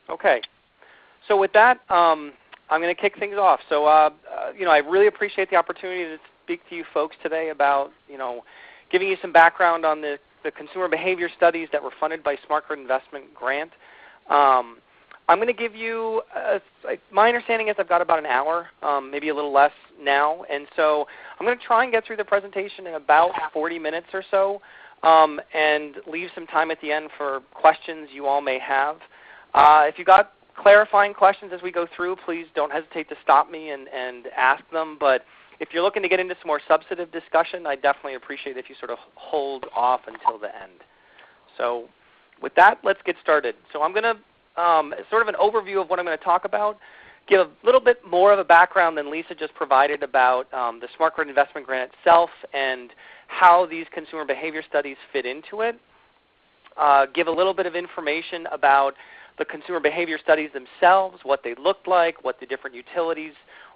Okay. So with that, I'm going to kick things off. So, I really appreciate the opportunity to speak to you folks today about, giving you some background on the consumer behavior studies that were funded by Smart Grid Investment Grant. I'm going to give you, my understanding is I've got about an hour, maybe a little less now. And so I'm going to try and get through the presentation in about 40 minutes or so, and leave some time at the end for questions you all may have. If you've got clarifying questions as we go through, please don't hesitate to stop me and ask them. But if you're looking to get into some more substantive discussion, I definitely appreciate if you sort of hold off until the end. So with that, let's get started. So I'm going to, sort of an overview of what I'm going to talk about, give a little bit more of a background than Lisa just provided about the Smart Grid Investment Grant itself and how these consumer behavior studies fit into it. Give a little bit of information about the consumer behavior studies themselves, what they looked like, what the different utilities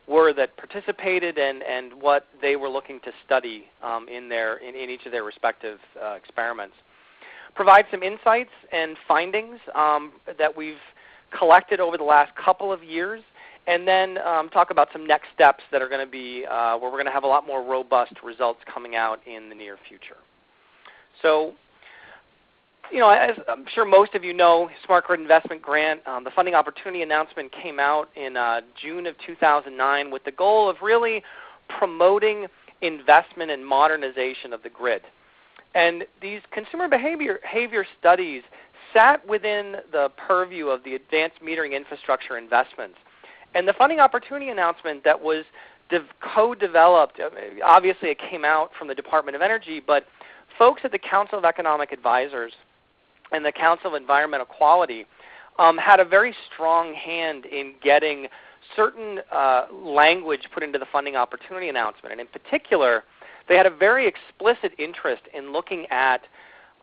were that participated, and what they were looking to study in each of their respective experiments. Provide some insights and findings that we've collected over the last couple of years, and then talk about some next steps that are going to be where we're going to have a lot more robust results coming out in the near future. So, as I'm sure most of you know, Smart Grid Investment Grant, the funding opportunity announcement came out in June of 2009 with the goal of really promoting investment and modernization of the grid. And these consumer behavior studies sat within the purview of the advanced metering infrastructure investments. And the funding opportunity announcement that was co-developed, obviously it came out from the Department of Energy, but folks at the Council of Economic Advisors and the Council of Environmental Quality had a very strong hand in getting certain language put into the funding opportunity announcement. And in particular, they had a very explicit interest in looking at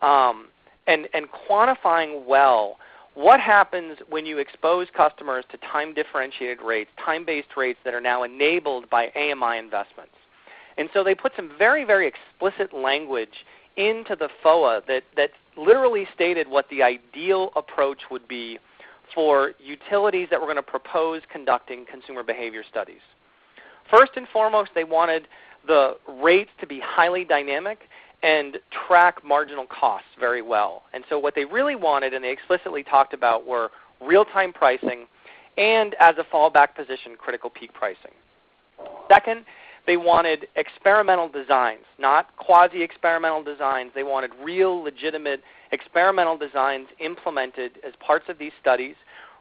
and quantifying well what happens when you expose customers to time-differentiated rates, time-based rates that are now enabled by AMI investments. And so they put some very, very explicit language into the FOA that literally stated what the ideal approach would be for utilities that were going to propose conducting consumer behavior studies. First and foremost, they wanted the rates to be highly dynamic and track marginal costs very well. And so what they really wanted, and they explicitly talked about, were real-time pricing and, as a fallback position, critical peak pricing. Second, they wanted experimental designs, not quasi-experimental designs. They wanted real, legitimate experimental designs implemented as parts of these studies.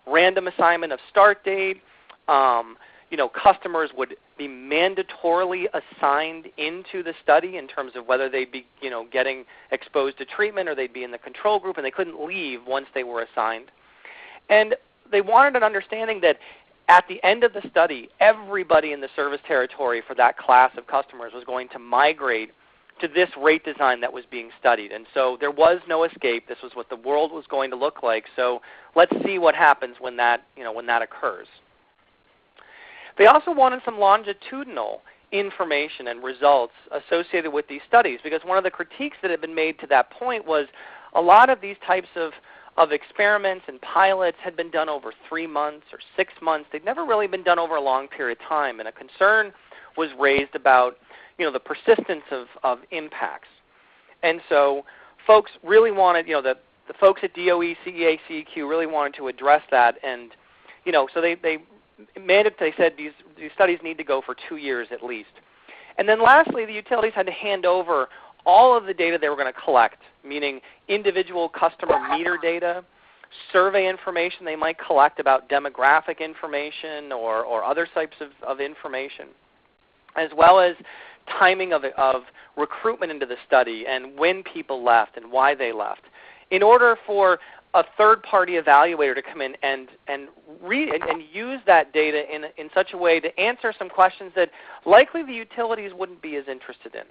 Random assignment of start date. Customers would be mandatorily assigned into the study in terms of whether they'd be getting exposed to treatment or they'd be in the control group, and they couldn't leave once they were assigned. And they wanted an understanding that at the end of the study, everybody in the service territory for that class of customers was going to migrate to this rate design that was being studied. And so there was no escape. This was what the world was going to look like. So let's see what happens when that occurs. They also wanted some longitudinal information and results associated with these studies, because one of the critiques that had been made to that point was a lot of these types of experiments and pilots had been done over 3 months or 6 months. They'd never really been done over a long period of time, and a concern was raised about the persistence of impacts. And so folks really wanted, the folks at DOE, CEA, CEQ really wanted to address that, and so they said these studies need to go for 2 years at least. And then lastly, the utilities had to hand over all of the data they were going to collect, meaning individual customer meter data, survey information they might collect about demographic information or other types of information, as well as timing of recruitment into the study and when people left and why they left, in order for a third-party evaluator to come in and use that data in such a way to answer some questions that likely the utilities wouldn't be as interested in.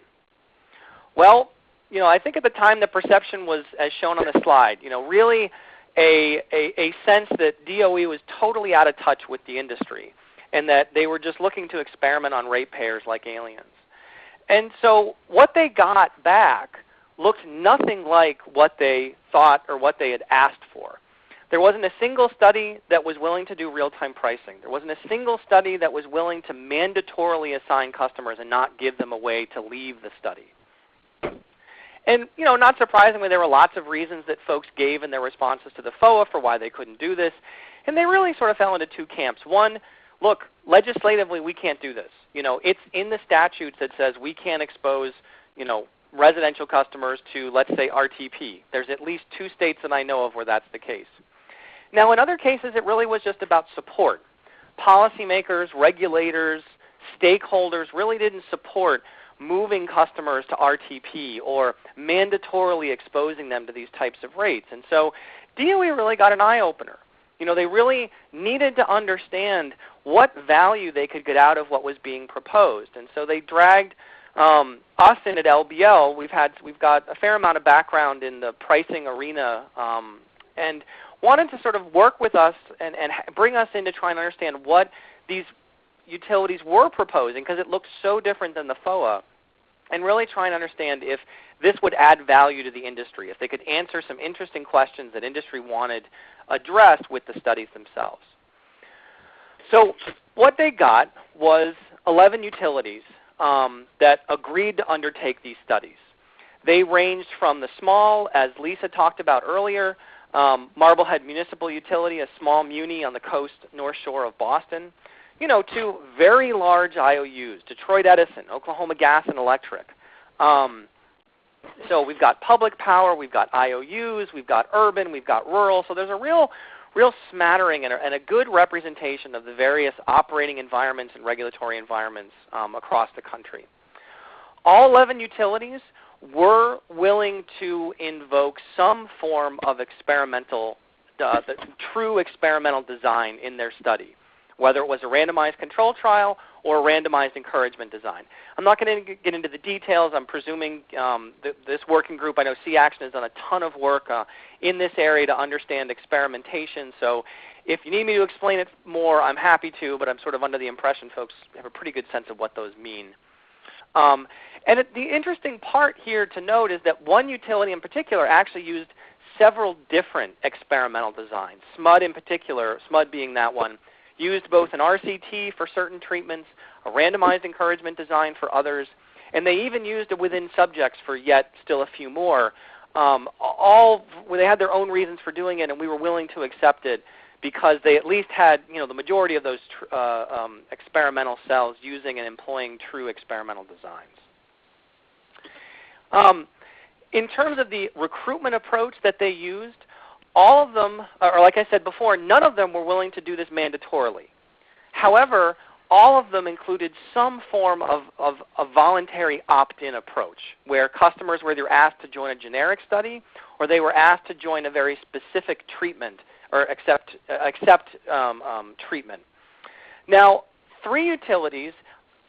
Well, I think at the time the perception was, as shown on the slide, really a sense that DOE was totally out of touch with the industry and that they were just looking to experiment on ratepayers like aliens. And so what they got back looked nothing like what they thought or what they had asked for. There wasn't a single study that was willing to do real-time pricing. There wasn't a single study that was willing to mandatorily assign customers and not give them a way to leave the study. And not surprisingly, there were lots of reasons that folks gave in their responses to the FOA for why they couldn't do this. And they really sort of fell into two camps. One, look, legislatively we can't do this. It's in the statutes that says we can't expose residential customers to, let's say, RTP. There's at least 2 states that I know of where that's the case. Now in other cases it really was just about support. Policymakers, regulators, stakeholders really didn't support moving customers to RTP or mandatorily exposing them to these types of rates. And so DOE really got an eye-opener. They really needed to understand what value they could get out of what was being proposed. And so they dragged us in at LBL. We've got a fair amount of background in the pricing arena and wanted to sort of work with us and bring us in to try and understand what these utilities were proposing, because it looked so different than the FOA, and really try and understand if this would add value to the industry, if they could answer some interesting questions that industry wanted addressed with the studies themselves. So what they got was 11 utilities that agreed to undertake these studies. They ranged from the small, as Lisa talked about earlier, Marblehead Municipal Utility, a small muni on the coast north shore of Boston, to very large IOUs, Detroit Edison, Oklahoma Gas and Electric. So we've got public power, we've got IOUs, we've got urban, we've got rural. So there's a real smattering and a good representation of the various operating environments and regulatory environments across the country. All 11 utilities were willing to invoke some form of experimental, true experimental design in their study, whether it was a randomized control trial or a randomized encouragement design. I'm not going to get into the details. I'm presuming this working group, I know C-Action has done a ton of work in this area to understand experimentation. So if you need me to explain it more, I'm happy to, but I'm sort of under the impression folks have a pretty good sense of what those mean. And the interesting part here to note is that one utility in particular actually used several different experimental designs. SMUD in particular, SMUD being that one, used both an RCT for certain treatments, a randomized encouragement design for others, and they even used a within subjects for yet still a few more. They had their own reasons for doing it, and we were willing to accept it because they at least had the majority of those experimental cells using and employing true experimental designs. In terms of the recruitment approach that they used, all of them, or like I said before, none of them were willing to do this mandatorily. However, all of them included some form of a voluntary opt-in approach, where customers were either asked to join a generic study or they were asked to join a very specific treatment or accept treatment. Now, 3 utilities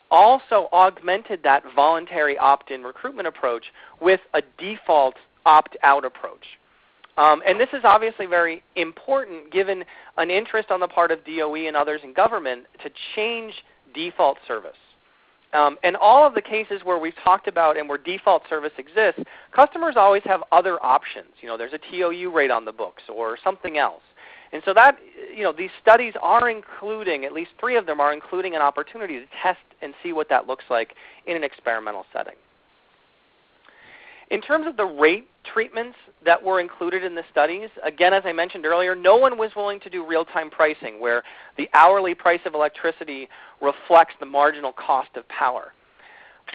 also augmented that voluntary opt-in recruitment approach with a default opt-out approach. And this is obviously very important given an interest on the part of DOE and others in government to change default service. And all of the cases where we've talked about and where default service exists, customers always have other options. There's a TOU rate on the books or something else. And so that, these studies are including, at least 3 of them are including an opportunity to test and see what that looks like in an experimental setting. In terms of the rate treatments that were included in the studies, again, as I mentioned earlier, no one was willing to do real-time pricing where the hourly price of electricity reflects the marginal cost of power.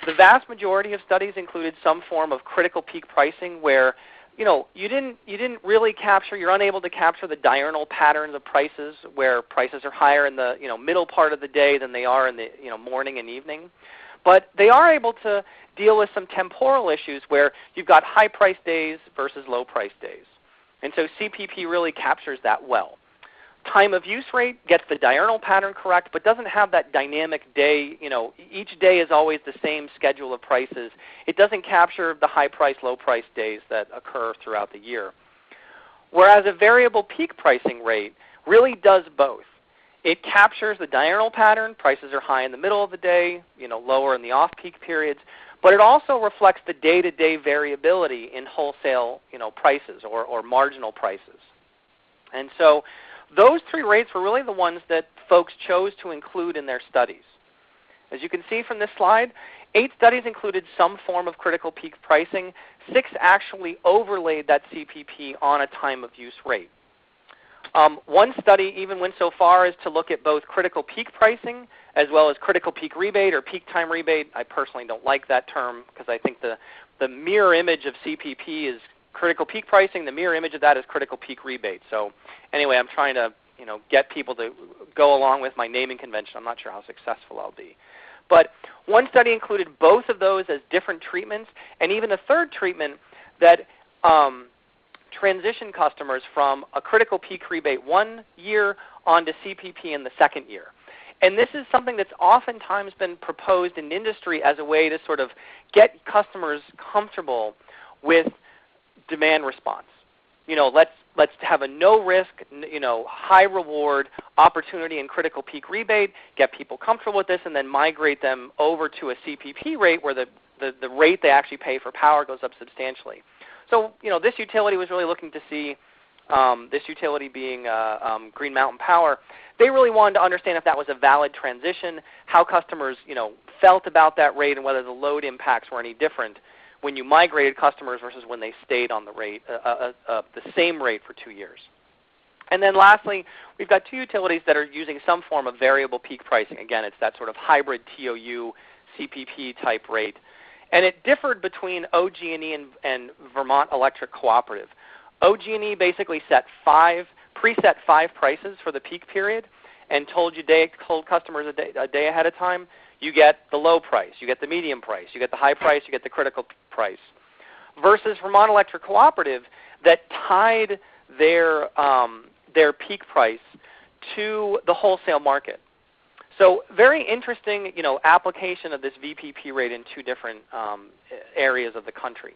The vast majority of studies included some form of critical peak pricing where you didn't really capture, you're unable to capture the diurnal patterns of prices where prices are higher in the middle part of the day than they are in the morning and evening. But they are able to deal with some temporal issues where you've got high price days versus low price days. And so CPP really captures that well. Time of use rate gets the diurnal pattern correct, but doesn't have that dynamic day. Each day is always the same schedule of prices. It doesn't capture the high price, low price days that occur throughout the year. Whereas a variable peak pricing rate really does both. It captures the diurnal pattern. Prices are high in the middle of the day, lower in the off-peak periods. But it also reflects the day-to-day variability in wholesale prices or marginal prices. And so those 3 rates were really the ones that folks chose to include in their studies. As you can see from this slide, 8 studies included some form of critical peak pricing. 6 actually overlaid that CPP on a time of use rate. One study even went so far as to look at both critical peak pricing as well as critical peak rebate or peak time rebate. I personally don't like that term because I think the mirror image of CPP is critical peak pricing. The mirror image of that is critical peak rebate. So anyway, I'm trying to get people to go along with my naming convention. I'm not sure how successful I'll be. But one study included both of those as different treatments, and even a third treatment that transition customers from a critical peak rebate 1 year onto CPP in the 2nd year. And this is something that's oftentimes been proposed in industry as a way to sort of get customers comfortable with demand response. Let's have a no-risk, high-reward opportunity in critical peak rebate, get people comfortable with this, and then migrate them over to a CPP rate where the rate they actually pay for power goes up substantially. So this utility was really looking to see, this utility being Green Mountain Power, they really wanted to understand if that was a valid transition, how customers felt about that rate, and whether the load impacts were any different when you migrated customers versus when they stayed on the rate, the same rate for 2 years. And then lastly, we've got 2 utilities that are using some form of variable peak pricing. Again, it's that sort of hybrid TOU CPP type rate. And it differed between OG&E and Vermont Electric Cooperative. OG&E basically preset 5 prices for the peak period and told customers a day ahead of time, you get the low price, you get the medium price, you get the high price, you get the critical price. Versus Vermont Electric Cooperative that tied their peak price to the wholesale market. So very interesting application of this VPP rate in 2 different areas of the country.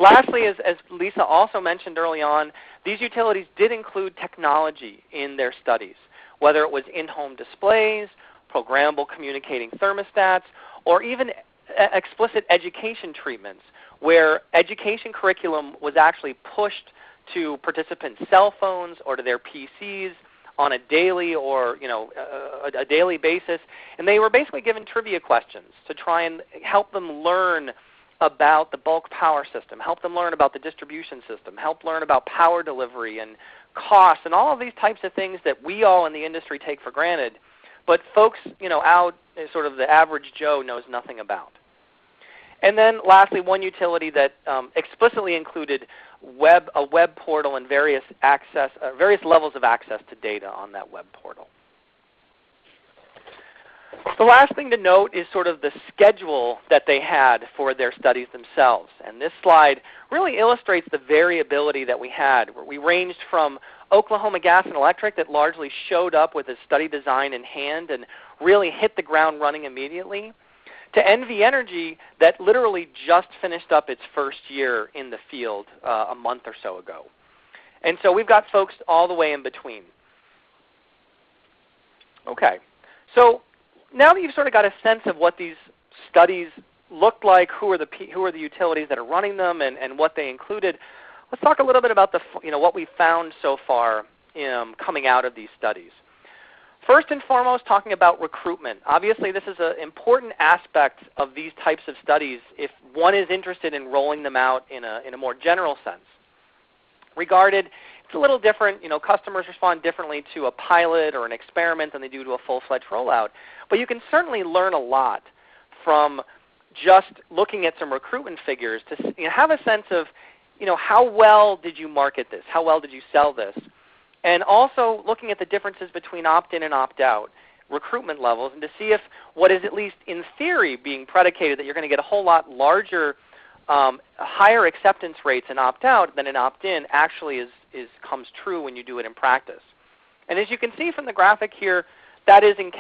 Lastly, as Lisa also mentioned early on, these utilities did include technology in their studies, whether it was in-home displays, programmable communicating thermostats, or even explicit education treatments where education curriculum was actually pushed to participants' cell phones or to their PCs on a daily or a daily basis, and they were basically given trivia questions to try and help them learn about the bulk power system, help them learn about the distribution system, help learn about power delivery and costs and all of these types of things that we all in the industry take for granted, but folks out sort of the average Joe knows nothing about. And then lastly, one utility that explicitly included a web portal and various levels of access to data on that web portal. The last thing to note is sort of the schedule that they had for their studies themselves. And this slide really illustrates the variability that we had. We ranged from Oklahoma Gas and Electric that largely showed up with a study design in hand and really hit the ground running immediately, to NV Energy that literally just finished up its first year in the field a month or so ago. And so we've got folks all the way in between. Okay, so now that you've sort of got a sense of what these studies looked like, who are the utilities that are running them, and what they included, let's talk a little bit about what we found so far coming out of these studies. First and foremost, talking about recruitment. Obviously, this is an important aspect of these types of studies if one is interested in rolling them out in a more general sense. Regarded, it's a little different. Customers respond differently to a pilot or an experiment than they do to a full-fledged rollout. But you can certainly learn a lot from just looking at some recruitment figures to have a sense of how well did you market this? How well did you sell this? And also looking at the differences between opt-in and opt-out recruitment levels, and to see if what is at least in theory being predicated that you're going to get a whole lot larger, higher acceptance rates in opt-out than in opt-in actually comes true when you do it in practice. And as you can see from the graphic here, that is in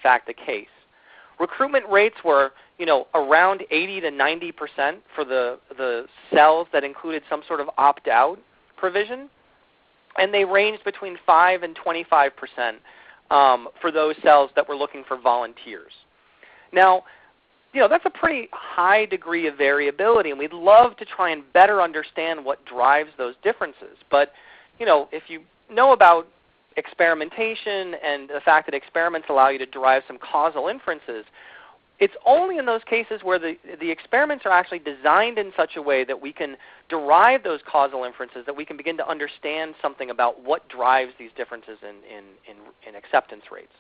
fact the case. Recruitment rates were around 80 to 90% for the cells that included some sort of opt-out provision. And they ranged between 5 and 25% for those cells that were looking for volunteers. Now, that's a pretty high degree of variability, and we'd love to try and better understand what drives those differences. But if you know about experimentation and the fact that experiments allow you to derive some causal inferences, it's only in those cases where the experiments are actually designed in such a way that we can derive those causal inferences, that we can begin to understand something about what drives these differences in acceptance rates.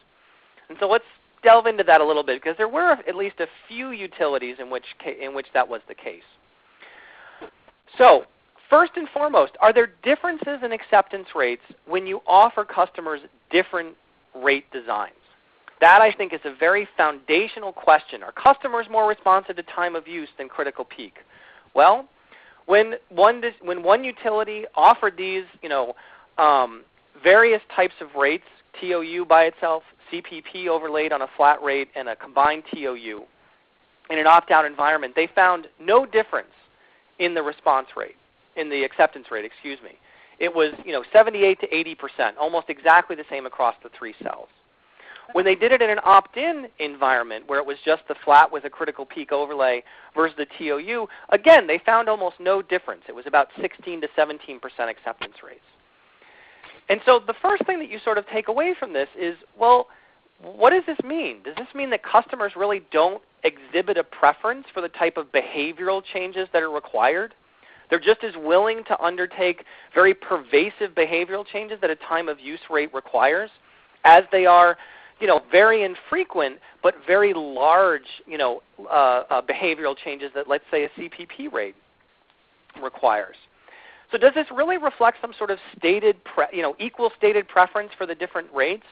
And so let's delve into that a little bit, because there were at least a few utilities in which that was the case. So first and foremost, are there differences in acceptance rates when you offer customers different rate designs? That, I think, is a very foundational question. Are customers more responsive to time of use than critical peak? Well, when one utility offered these various types of rates, TOU by itself, CPP overlaid on a flat rate, and a combined TOU in an opt-out environment, they found no difference in the response rate, in the acceptance rate, excuse me. It was 78 to 80%, almost exactly the same across the three cells. When they did it in an opt-in environment where it was just the flat with a critical peak overlay versus the TOU, again, they found almost no difference. It was about 16 to 17% acceptance rates. And so the first thing that you sort of take away from this is, well, what does this mean? Does this mean that customers really don't exhibit a preference for the type of behavioral changes that are required? They're just as willing to undertake very pervasive behavioral changes that a time of use rate requires as they are very infrequent but very large behavioral changes that, let's say, a CPP rate requires. So does this really reflect some sort of equal stated preference for the different rates?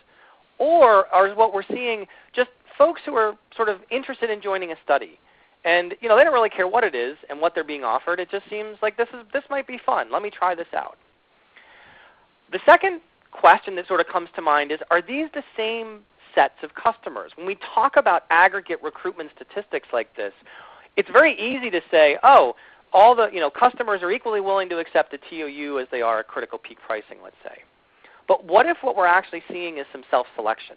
Or is what we're seeing just folks who are sort of interested in joining a study? And they don't really care what it is and what they're being offered. It just seems like this might be fun. Let me try this out. The second question that sort of comes to mind is, are these the same sets of customers? When we talk about aggregate recruitment statistics like this, it's very easy to say, oh, all the customers are equally willing to accept a TOU as they are at critical peak pricing, let's say. But what if what we're actually seeing is some self-selection?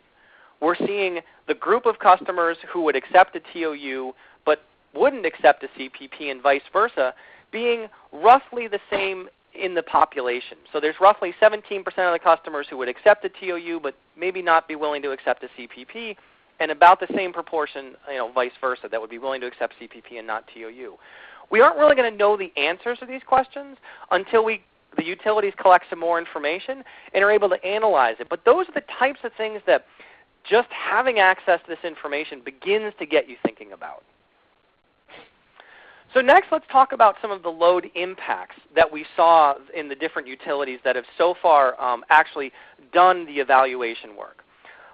We're seeing the group of customers who would accept a TOU but wouldn't accept a CPP and vice versa being roughly the same in the population. So there's roughly 17% of the customers who would accept a TOU but maybe not be willing to accept a CPP, and about the same proportion, vice versa, that would be willing to accept CPP and not TOU. We aren't really going to know the answers to these questions until the utilities collect some more information and are able to analyze it. But those are the types of things that just having access to this information begins to get you thinking about. So next, let's talk about some of the load impacts that we saw in the different utilities that have so far actually done the evaluation work.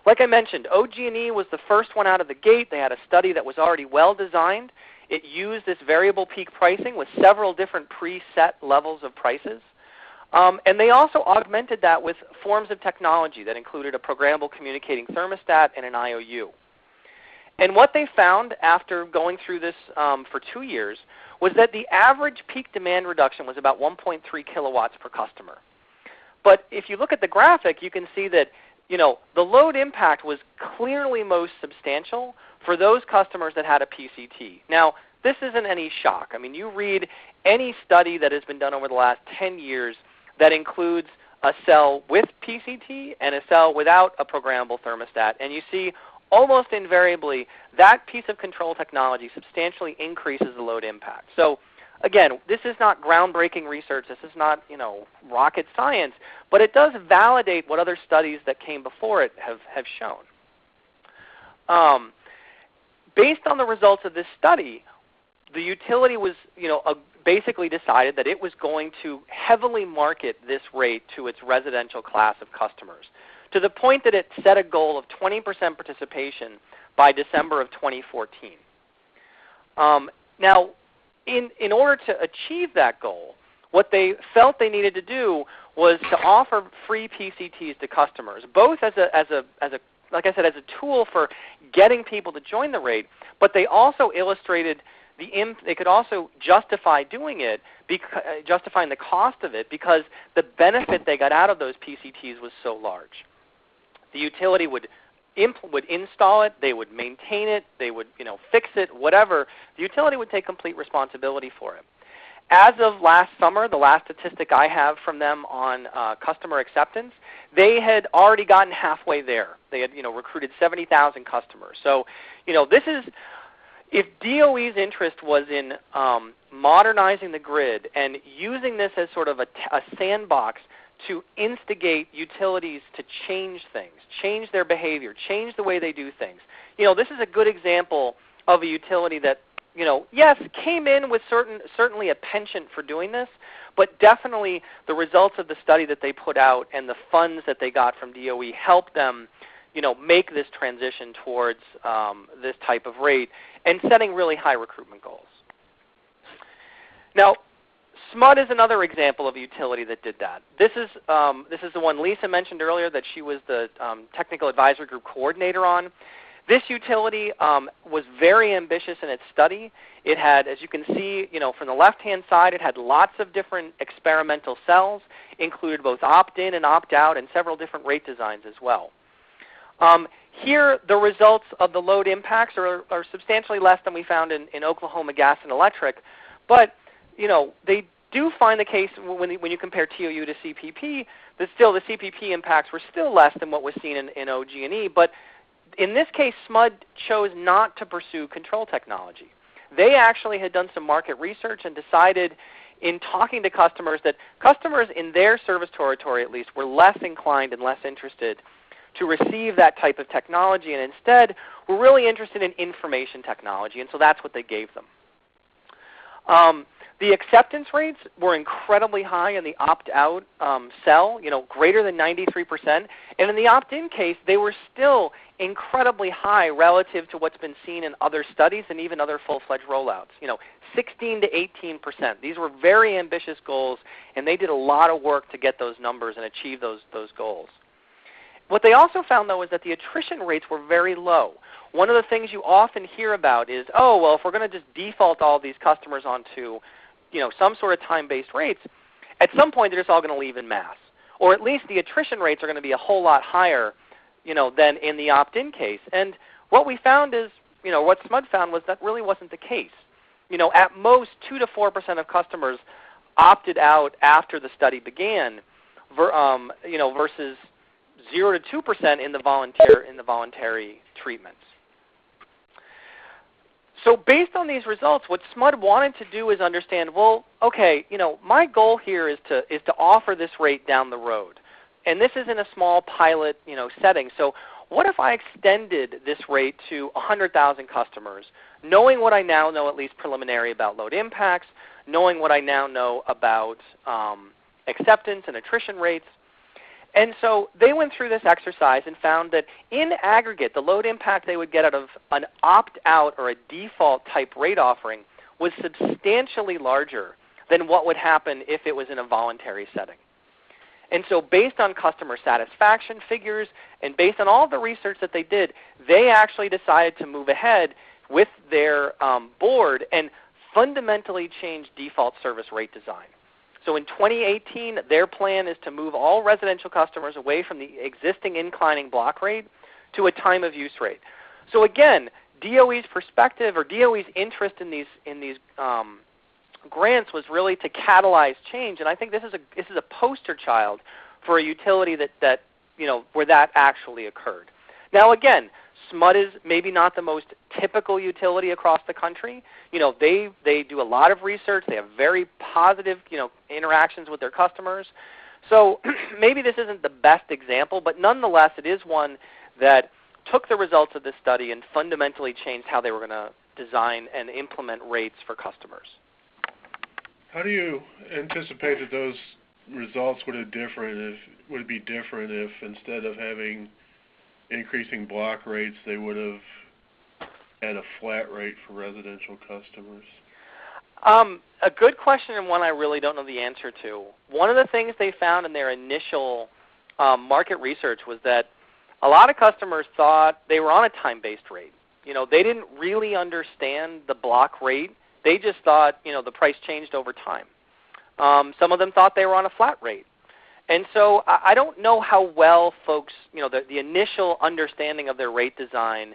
Like I mentioned, OG&E was the first one out of the gate. They had a study that was already well designed. It used this variable peak pricing with several different preset levels of prices. And they also augmented that with forms of technology that included a programmable communicating thermostat and an IOU. And what they found after going through this for 2 years was that the average peak demand reduction was about 1.3 kilowatts per customer. But if you look at the graphic, you can see that the load impact was clearly most substantial for those customers that had a PCT. Now, this isn't any shock. I mean, you read any study that has been done over the last 10 years that includes a cell with PCT and a cell without a programmable thermostat, and you see almost invariably that piece of control technology substantially increases the load impact. So again, this is not groundbreaking research. This is not rocket science, but it does validate what other studies that came before it have shown. Based on the results of this study, the utility was basically decided that it was going to heavily market this rate to its residential class of customers, to the point that it set a goal of 20% participation by December of 2014. Now, in order to achieve that goal, what they felt they needed to do was to offer free PCTs to customers, both as like I said, as a tool for getting people to join the rate, but they also illustrated they could also justify doing it, justifying the cost of it, because the benefit they got out of those PCTs was so large. The utility would install it, they would maintain it, they would fix it, whatever. The utility would take complete responsibility for it. As of last summer, the last statistic I have from them on customer acceptance, they had already gotten halfway there. They had recruited 70,000 customers. So this is, if DOE's interest was in modernizing the grid and using this as sort of a sandbox to instigate utilities to change things, change their behavior, change the way they do things. This is a good example of a utility that, yes, came in with certainly a penchant for doing this, but definitely the results of the study that they put out and the funds that they got from DOE helped them make this transition towards this type of rate and setting really high recruitment goals. Now, SMUD is another example of a utility that did that. This is the one Lisa mentioned earlier that she was the technical advisory group coordinator on. This utility was very ambitious in its study. It had, as you can see, from the left-hand side, it had lots of different experimental cells, included both opt-in and opt-out, and several different rate designs as well. Here, the results of the load impacts are substantially less than we found in Oklahoma Gas and Electric, but they do find the case when you compare TOU to CPP, that still the CPP impacts were still less than what was seen in OG&E, but in this case, SMUD chose not to pursue control technology. They actually had done some market research and decided in talking to customers that customers in their service territory at least were less inclined and less interested to receive that type of technology, and instead were really interested in information technology, and so that's what they gave them. The acceptance rates were incredibly high in the opt-out cell, greater than 93%. And in the opt-in case, they were still incredibly high relative to what's been seen in other studies and even other full-fledged rollouts. 16 to 18%. These were very ambitious goals, and they did a lot of work to get those numbers and achieve those goals. What they also found, though, is that the attrition rates were very low. One of the things you often hear about is, oh, well, if we're going to just default all these customers onto some sort of time-based rates, at some point they're just all going to leave en masse. Or at least the attrition rates are going to be a whole lot higher than in the opt-in case. And what we found is, what SMUD found was that really wasn't the case. At most 2 to 4% of customers opted out after the study began, versus 0 to 2% in the voluntary treatments. So based on these results, what SMUD wanted to do is understand, well, okay, my goal here is to offer this rate down the road. And this is in a small pilot setting. So what if I extended this rate to 100,000 customers, knowing what I now know at least preliminary about load impacts, knowing what I now know about acceptance and attrition rates. And so they went through this exercise and found that in aggregate, the load impact they would get out of an opt-out or a default type rate offering was substantially larger than what would happen if it was in a voluntary setting. And so based on customer satisfaction figures and based on all the research that they did, they actually decided to move ahead with their board and fundamentally change default service rate design. So in 2018, their plan is to move all residential customers away from the existing inclining block rate to a time of use rate. So again, DOE's perspective or DOE's interest in these grants was really to catalyze change, and I think this is a poster child for a utility that where that actually occurred. Now again, SMUD is maybe not the most typical utility across the country. They do a lot of research. They have very positive interactions with their customers. So maybe this isn't the best example, but nonetheless it is one that took the results of this study and fundamentally changed how they were going to design and implement rates for customers. How do you anticipate that those results would be different if instead of having increasing block rates, they would have had a flat rate for residential customers? A good question, and one I really don't know the answer to. One of the things they found in their initial market research was that a lot of customers thought they were on a time-based rate. They didn't really understand the block rate. They just thought the price changed over time. Some of them thought they were on a flat rate. And so I don't know how well folks, the initial understanding of their rate design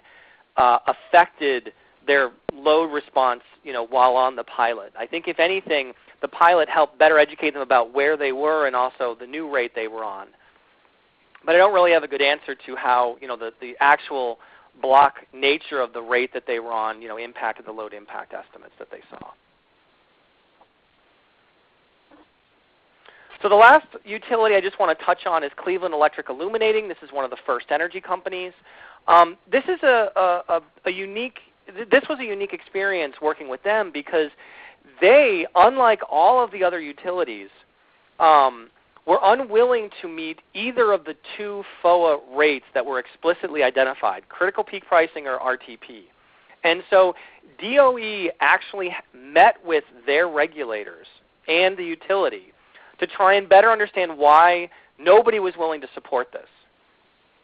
affected their load response, while on the pilot. I think if anything, the pilot helped better educate them about where they were and also the new rate they were on. But I don't really have a good answer to how the actual block nature of the rate that they were on impacted the load impact estimates that they saw. So the last utility I just want to touch on is Cleveland Electric Illuminating. This is one of the first energy companies. This is a unique experience working with them because they, unlike all of the other utilities, were unwilling to meet either of the two FOA rates that were explicitly identified, critical peak pricing or RTP. And so DOE actually met with their regulators and the utility to try and better understand why nobody was willing to support this.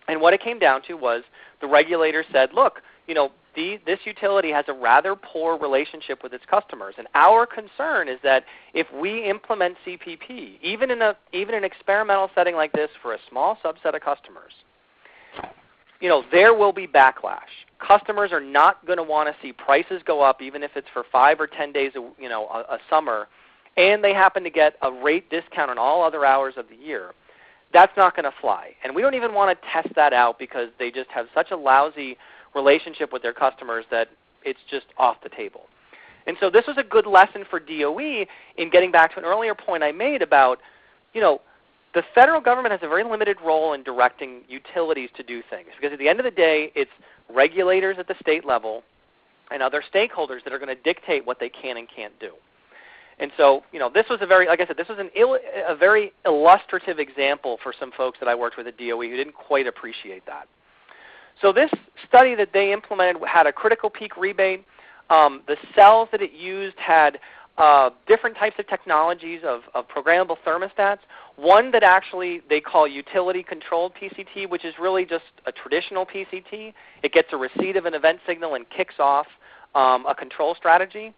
And what it came down to was the regulator said, look, this utility has a rather poor relationship with its customers, and our concern is that if we implement CPP, even in an experimental setting like this for a small subset of customers, there will be backlash. Customers are not going to want to see prices go up, even if it's for 5 or 10 days, a summer, and they happen to get a rate discount on all other hours of the year. That's not going to fly. And we don't even want to test that out because they just have such a lousy relationship with their customers that it's just off the table. And so this was a good lesson for DOE in getting back to an earlier point I made about, the federal government has a very limited role in directing utilities to do things because at the end of the day, it's regulators at the state level and other stakeholders that are going to dictate what they can and can't do. And so, this was a very, like I said, this was a very illustrative example for some folks that I worked with at DOE who didn't quite appreciate that. So this study that they implemented had a critical peak rebate. The cells that it used had different types of technologies of programmable thermostats. One that actually they call utility-controlled PCT, which is really just a traditional PCT. It gets a receipt of an event signal and kicks off a control strategy.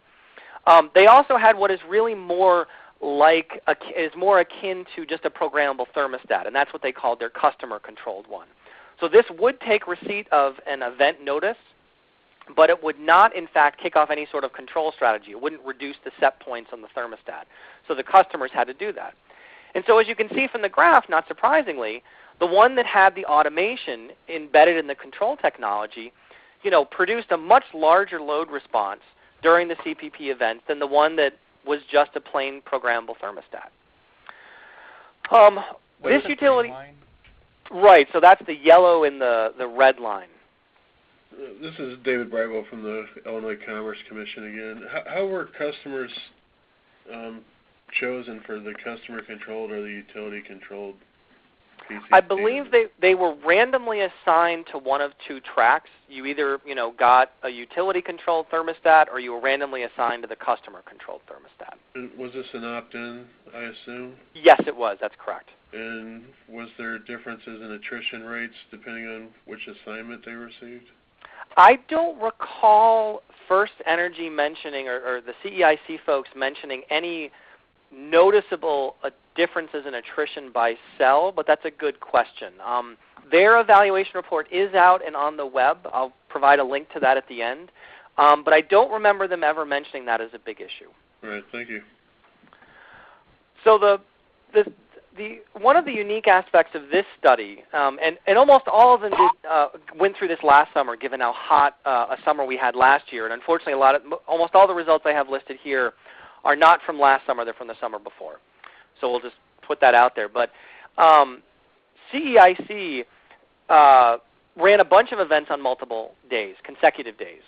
They also had what is really more akin to just a programmable thermostat, and that's what they called their customer-controlled one. So this would take receipt of an event notice, but it would not, in fact, kick off any sort of control strategy. It wouldn't reduce the set points on the thermostat. So the customers had to do that. And so as you can see from the graph, not surprisingly, the one that had the automation embedded in the control technology, produced a much larger load response during the CPP event than the one that was just a plain programmable thermostat. This utility, right? So that's the yellow and the red line. This is David Brightwell from the Illinois Commerce Commission again. How were customers chosen for the customer-controlled or the utility-controlled PCT? I believe they were randomly assigned to one of two tracks. You either got a utility-controlled thermostat or you were randomly assigned to the customer-controlled thermostat. And was this an opt-in, I assume? Yes, it was. That's correct. And was there differences in attrition rates depending on which assignment they received? I don't recall First Energy mentioning or the CEIC folks mentioning any noticeable differences in attrition by cell, but that's a good question. Their evaluation report is out and on the web. I'll provide a link to that at the end. But I don't remember them ever mentioning that as a big issue. All right, thank you. So one of the unique aspects of this study, and almost all of them went through this last summer, given how hot a summer we had last year, and unfortunately almost all the results I have listed here are not from last summer, they're from the summer before. So we'll just put that out there. But CEIC ran a bunch of events on multiple days, consecutive days.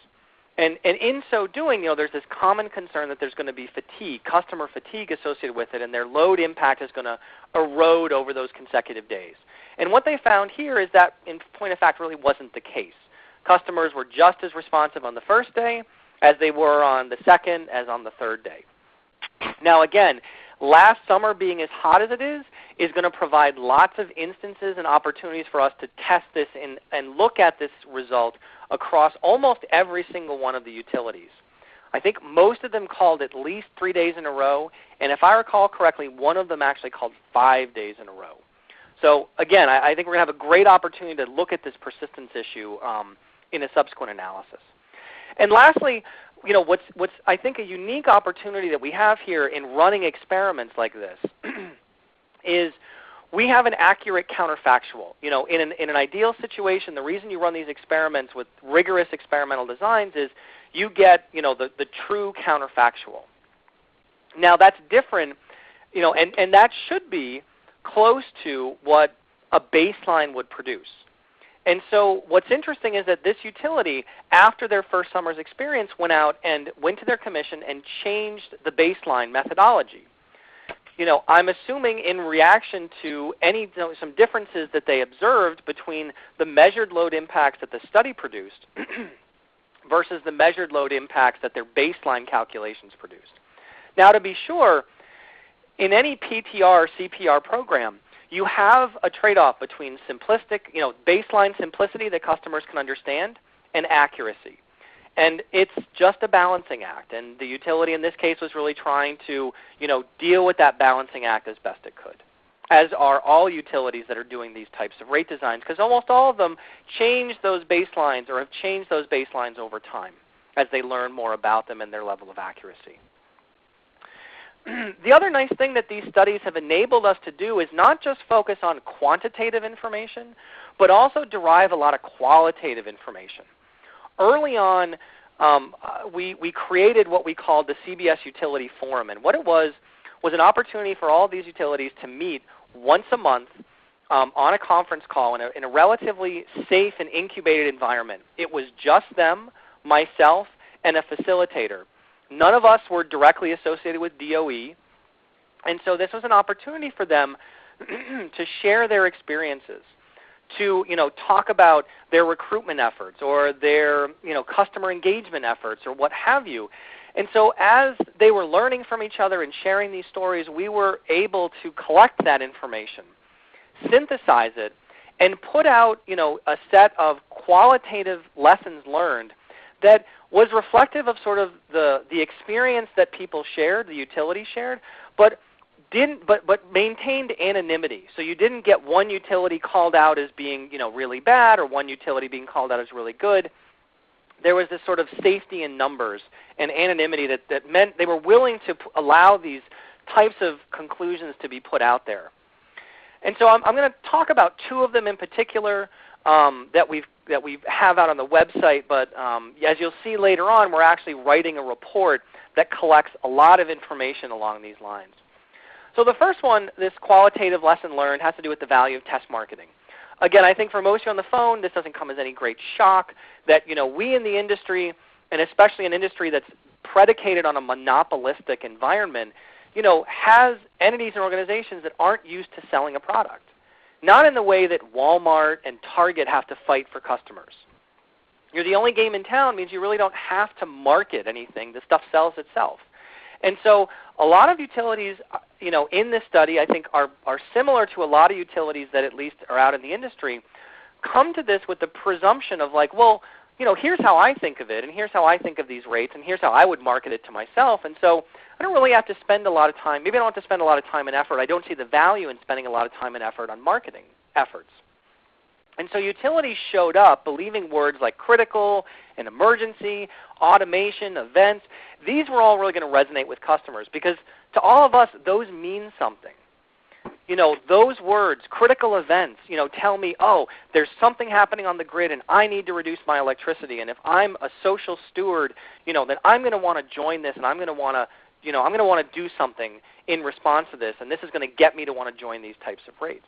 And in so doing, there's this common concern that there's going to be fatigue, customer fatigue associated with it, and their load impact is going to erode over those consecutive days. And what they found here is that, in point of fact, really wasn't the case. Customers were just as responsive on the first day as they were on the second, as on the third day. Now again, last summer being as hot as it is going to provide lots of instances and opportunities for us to test this and look at this result across almost every single one of the utilities. I think most of them called at least 3 days in a row, and if I recall correctly, one of them actually called 5 days in a row. So again, I think we're going to have a great opportunity to look at this persistence issue in a subsequent analysis. And lastly, what's I think a unique opportunity that we have here in running experiments like this is we have an accurate counterfactual. In an ideal situation, the reason you run these experiments with rigorous experimental designs is you get the true counterfactual. Now that's different, and that should be close to what a baseline would produce. And so what's interesting is that this utility, after their first summer's experience, went out and went to their commission and changed the baseline methodology. I'm assuming in reaction to some differences that they observed between the measured load impacts that the study produced versus the measured load impacts that their baseline calculations produced. Now, to be sure, in any PTR or CPR program, you have a trade-off between simplistic, baseline simplicity that customers can understand and accuracy. And it's just a balancing act. And the utility in this case was really trying to deal with that balancing act as best it could, as are all utilities that are doing these types of rate designs, because almost all of them change those baselines or have changed those baselines over time as they learn more about them and their level of accuracy. The other nice thing that these studies have enabled us to do is not just focus on quantitative information, but also derive a lot of qualitative information. Early on, we created what we called the CBS Utility Forum, and what it was an opportunity for all of these utilities to meet once a month on a conference call in a relatively safe and incubated environment. It was just them, myself, and a facilitator. None of us were directly associated with DOE, and so this was an opportunity for them to share their experiences, to talk about their recruitment efforts or their customer engagement efforts or what have you. And so as they were learning from each other and sharing these stories, we were able to collect that information, synthesize it, and put out a set of qualitative lessons learned that was reflective of sort of the experience that people shared, the utility shared, but maintained anonymity. So you didn't get one utility called out as being really bad or one utility being called out as really good. There was this sort of safety in numbers and anonymity that meant they were willing to allow these types of conclusions to be put out there. And so I'm going to talk about two of them in particular that we have out on the website, but as you'll see later on, we're actually writing a report that collects a lot of information along these lines. So the first one, this qualitative lesson learned, has to do with the value of test marketing. Again, I think for most of you on the phone, this doesn't come as any great shock that we in the industry, and especially an industry that's predicated on a monopolistic environment, has entities and organizations that aren't used to selling a product. Not in the way that Walmart and Target have to fight for customers. You're the only game in town means you really don't have to market anything. The stuff sells itself. And so a lot of utilities in this study I think are similar to a lot of utilities that at least are out in the industry, come to this with the presumption of like, well, here's how I think of it, and here's how I think of these rates, and here's how I would market it to myself. And so I don't really have to spend a lot of time. Maybe I don't have to spend a lot of time and effort. I don't see the value in spending a lot of time and effort on marketing efforts. And so utilities showed up believing words like critical and emergency, automation, events. These were all really going to resonate with customers because to all of us, those mean something. Those words, critical events, tell me, oh, there's something happening on the grid and I need to reduce my electricity. And if I'm a social steward, then I'm going to want to join this and I'm going to want to do something in response to this, and this is going to get me to want to join these types of rates.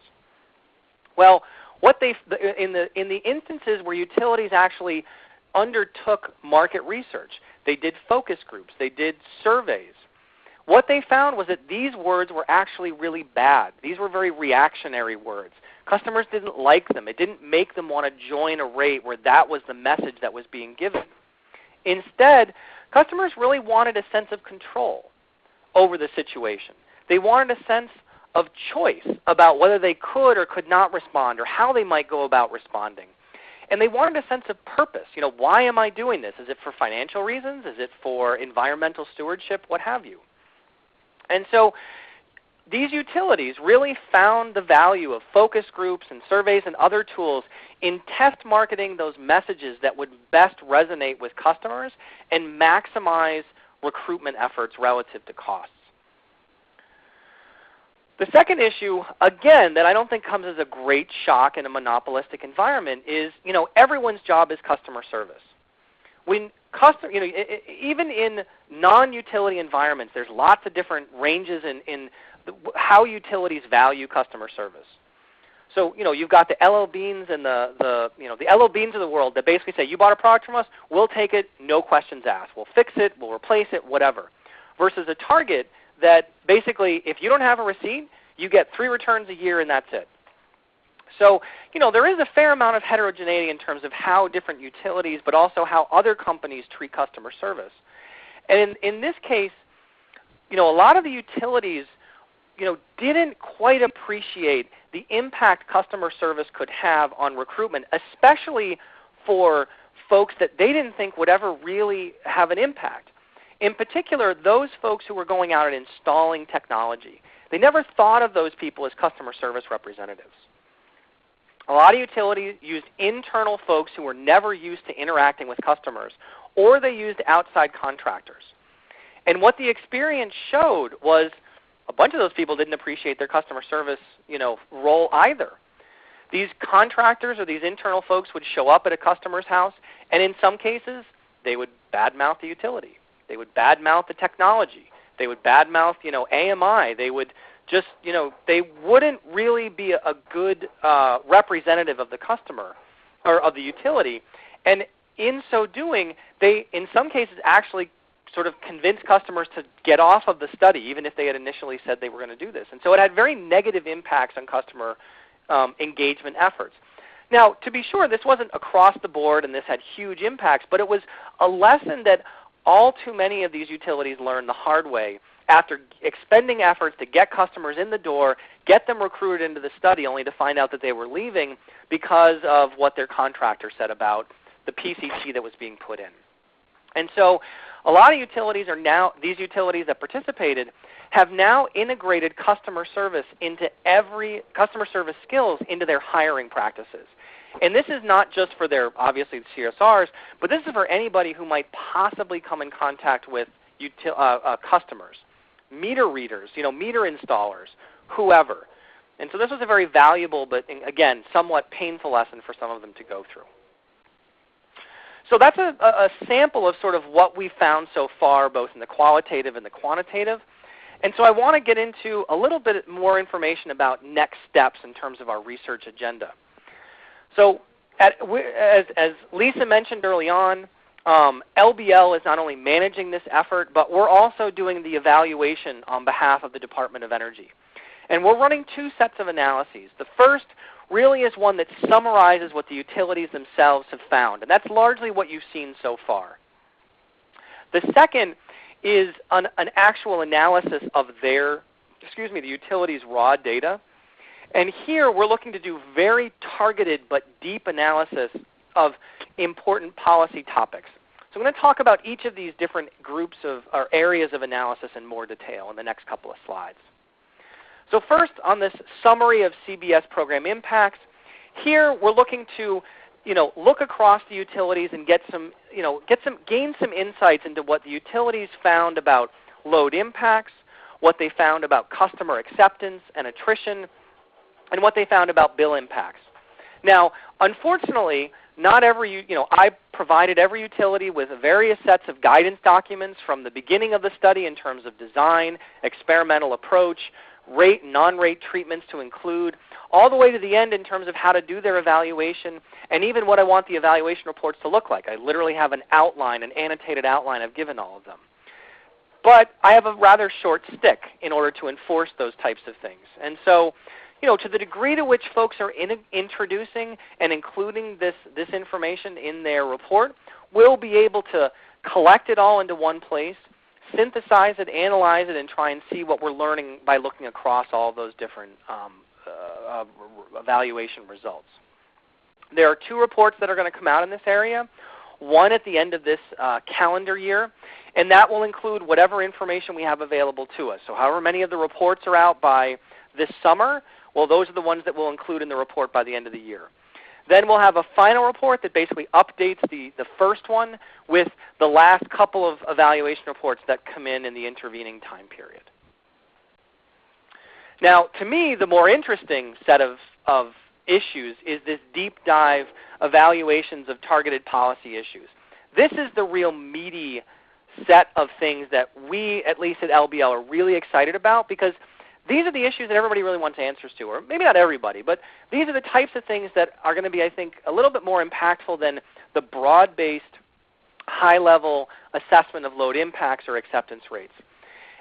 Well, in the instances where utilities actually undertook market research, they did focus groups, they did surveys. What they found was that these words were actually really bad. These were very reactionary words. Customers didn't like them. It didn't make them want to join a rate where that was the message that was being given. Instead, customers really wanted a sense of control over the situation. They wanted a sense of choice about whether they could or could not respond or how they might go about responding. And they wanted a sense of purpose. Why am I doing this? Is it for financial reasons? Is it for environmental stewardship? What have you? And so these utilities really found the value of focus groups and surveys and other tools in test marketing those messages that would best resonate with customers and maximize recruitment efforts relative to costs. The second issue, again, that I don't think comes as a great shock in a monopolistic environment is, everyone's job is customer service. When even in non-utility environments, there's lots of different ranges in how utilities value customer service. So you've got the LL Beans and the LL Beans of the world that basically say, you bought a product from us, we'll take it, no questions asked. We'll fix it, we'll replace it, whatever. Versus a Target that basically, if you don't have a receipt, you get 3 returns a year and that's it. So there is a fair amount of heterogeneity in terms of how different utilities, but also how other companies treat customer service. And in this case, a lot of the utilities didn't quite appreciate the impact customer service could have on recruitment, especially for folks that they didn't think would ever really have an impact. In particular, those folks who were going out and installing technology. They never thought of those people as customer service representatives. A lot of utilities used internal folks who were never used to interacting with customers, or they used outside contractors. And what the experience showed was a bunch of those people didn't appreciate their customer service role either. These contractors or these internal folks would show up at a customer's house, and in some cases, they would badmouth the utility. They would badmouth the technology. They would badmouth AMI. They would just, they wouldn't really be a good representative of the customer or of the utility. And in so doing, they, in some cases, actually sort of convinced customers to get off of the study, even if they had initially said they were going to do this. And so it had very negative impacts on customer engagement efforts. Now, to be sure, this wasn't across the board and this had huge impacts, but it was a lesson that all too many of these utilities learned the hard way after expending efforts to get customers in the door, get them recruited into the study, only to find out that they were leaving because of what their contractor said about the PCT that was being put in. And so a lot of utilities are now, these utilities that participated, have now integrated customer service skills into their hiring practices. And this is not just for their, obviously, CSRs, but this is for anybody who might possibly come in contact with customers, meter readers, meter installers, whoever. And so this was a very valuable, but again, somewhat painful lesson for some of them to go through. So that's a sample of sort of what we found so far, both in the qualitative and the quantitative. And so I want to get into a little bit more information about next steps in terms of our research agenda. So as Lisa mentioned early on, LBL is not only managing this effort, but we're also doing the evaluation on behalf of the Department of Energy. And we're running 2 sets of analyses. The first really is one that summarizes what the utilities themselves have found, and that's largely what you've seen so far. The second is an actual analysis of the utilities' raw data. And here we're looking to do very targeted but deep analysis of important policy topics. So I'm going to talk about each of these different groups or areas of analysis in more detail in the next couple of slides. So first, on this summary of CBS program impacts, here we're looking to look across the utilities and gain some insights into what the utilities found about load impacts, what they found about customer acceptance and attrition, and what they found about bill impacts. Now, unfortunately, not every, I provided every utility with various sets of guidance documents from the beginning of the study in terms of design, experimental approach, rate and non-rate treatments to include, all the way to the end in terms of how to do their evaluation, and even what I want the evaluation reports to look like. I literally have an outline, an annotated outline. I've given all of them. But I have a rather short stick in order to enforce those types of things. And so, to the degree to which folks are introducing and including this information in their report, we'll be able to collect it all into one place, synthesize it, analyze it, and try and see what we're learning by looking across all of those different evaluation results. There are 2 reports that are going to come out in this area, one at the end of this calendar year, And that will include whatever information we have available to us. So however many of the reports are out by this summer, well, those are the ones that we'll include in the report by the end of the year. Then we'll have a final report that basically updates the first one with the last couple of evaluation reports that come in the intervening time period. Now, to me, the more interesting set of issues is this deep dive evaluations of targeted policy issues. This is the real meaty set of things that we, at least at LBL, are really excited about, because these are the issues that everybody really wants answers to, or maybe not everybody, but these are the types of things that are going to be, I think, a little bit more impactful than the broad-based, high-level assessment of load impacts or acceptance rates.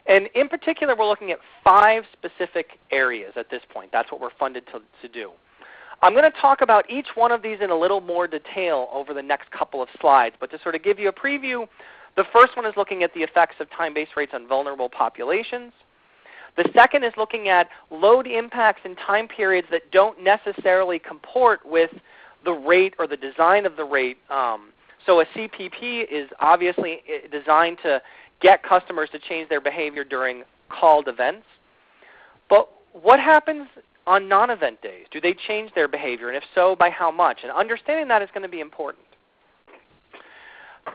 And in particular, we're looking at 5 specific areas at this point. That's what we're funded to do. I'm going to talk about each one of these in a little more detail over the next couple of slides, but to sort of give you a preview, the first one is looking at the effects of time-based rates on vulnerable populations. The second is looking at load impacts in time periods that don't necessarily comport with the rate or the design of the rate. So a CPP is obviously designed to get customers to change their behavior during called events. But what happens on non-event days? Do they change their behavior, and if so, by how much? And understanding that is going to be important.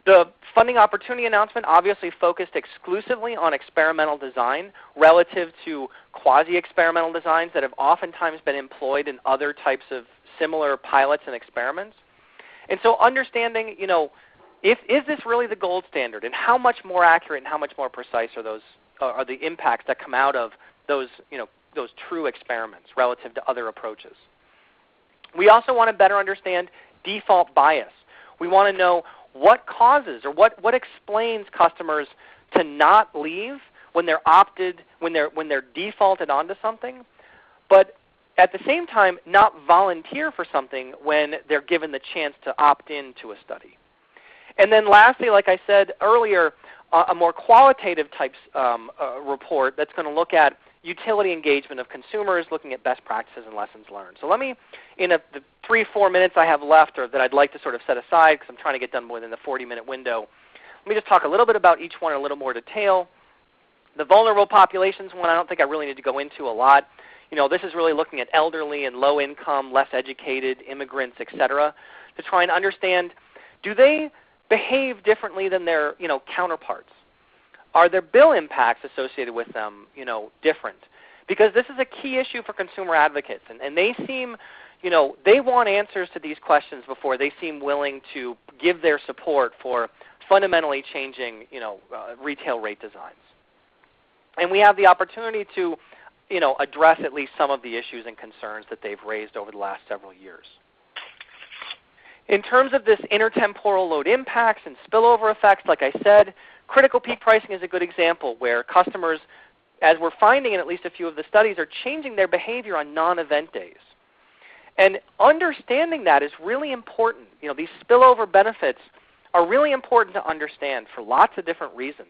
The funding opportunity announcement obviously focused exclusively on experimental design relative to quasi-experimental designs that have oftentimes been employed in other types of similar pilots and experiments. And so understanding, is this really the gold standard, and how much more accurate and how much more precise are the impacts that come out of those true experiments relative to other approaches. We also want to better understand default bias. We want to know what causes or what explains customers to not leave when they're defaulted onto something, but at the same time not volunteer for something when they're given the chance to opt in to a study. And then lastly, like I said earlier, a more qualitative type report that's going to look at utility engagement of consumers, looking at best practices and lessons learned. So let me, in the 3-4 minutes I have left, or that I'd like to sort of set aside because I'm trying to get done within the 40-minute window, let me just talk a little bit about each one in a little more detail. The vulnerable populations one I don't think I really need to go into a lot. This is really looking at elderly and low income, less educated, immigrants, etc., to try and understand, do they behave differently than their counterparts? Are there bill impacts associated with them different? Because this is a key issue for consumer advocates, and they seem, they want answers to these questions before they seem willing to give their support for fundamentally changing retail rate designs. And we have the opportunity to address at least some of the issues and concerns that they've raised over the last several years. In terms of this intertemporal load impacts and spillover effects, like I said, critical peak pricing is a good example where customers, as we're finding in at least a few of the studies, are changing their behavior on non-event days. And understanding that is really important. These spillover benefits are really important to understand for lots of different reasons.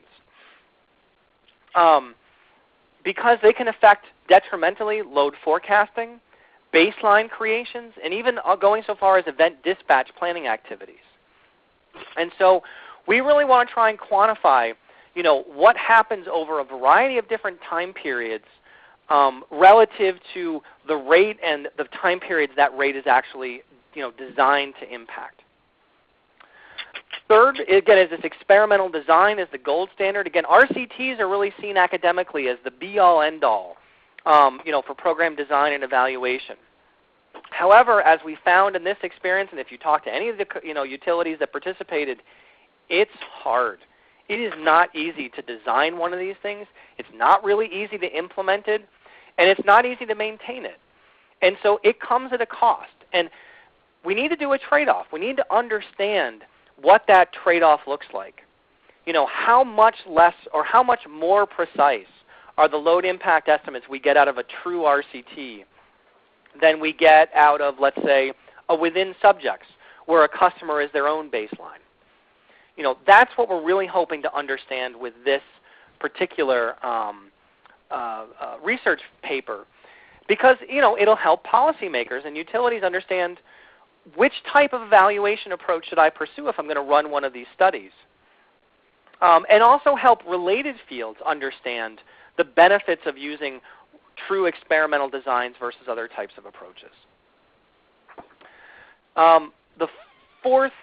Because they can affect detrimentally load forecasting, baseline creations, and even going so far as event dispatch planning activities. And so we really want to try and quantify what happens over a variety of different time periods relative to the rate and the time periods that rate is actually designed to impact. Third, again, is this experimental design is the gold standard. Again, RCTs are really seen academically as the be-all, end-all for program design and evaluation. However, as we found in this experience, and if you talk to any of the utilities that participated, it's hard. It is not easy to design one of these things. It's not really easy to implement it, and it's not easy to maintain it. And so it comes at a cost. And we need to do a trade-off. We need to understand what that trade-off looks like. How much less or how much more precise are the load impact estimates we get out of a true RCT than we get out of, let's say, a within subjects where a customer is their own baseline. That's what we're really hoping to understand with this particular research paper, because it'll help policymakers and utilities understand which type of evaluation approach should I pursue if I'm going to run one of these studies. and also help related fields understand the benefits of using true experimental designs versus other types of approaches. The fourth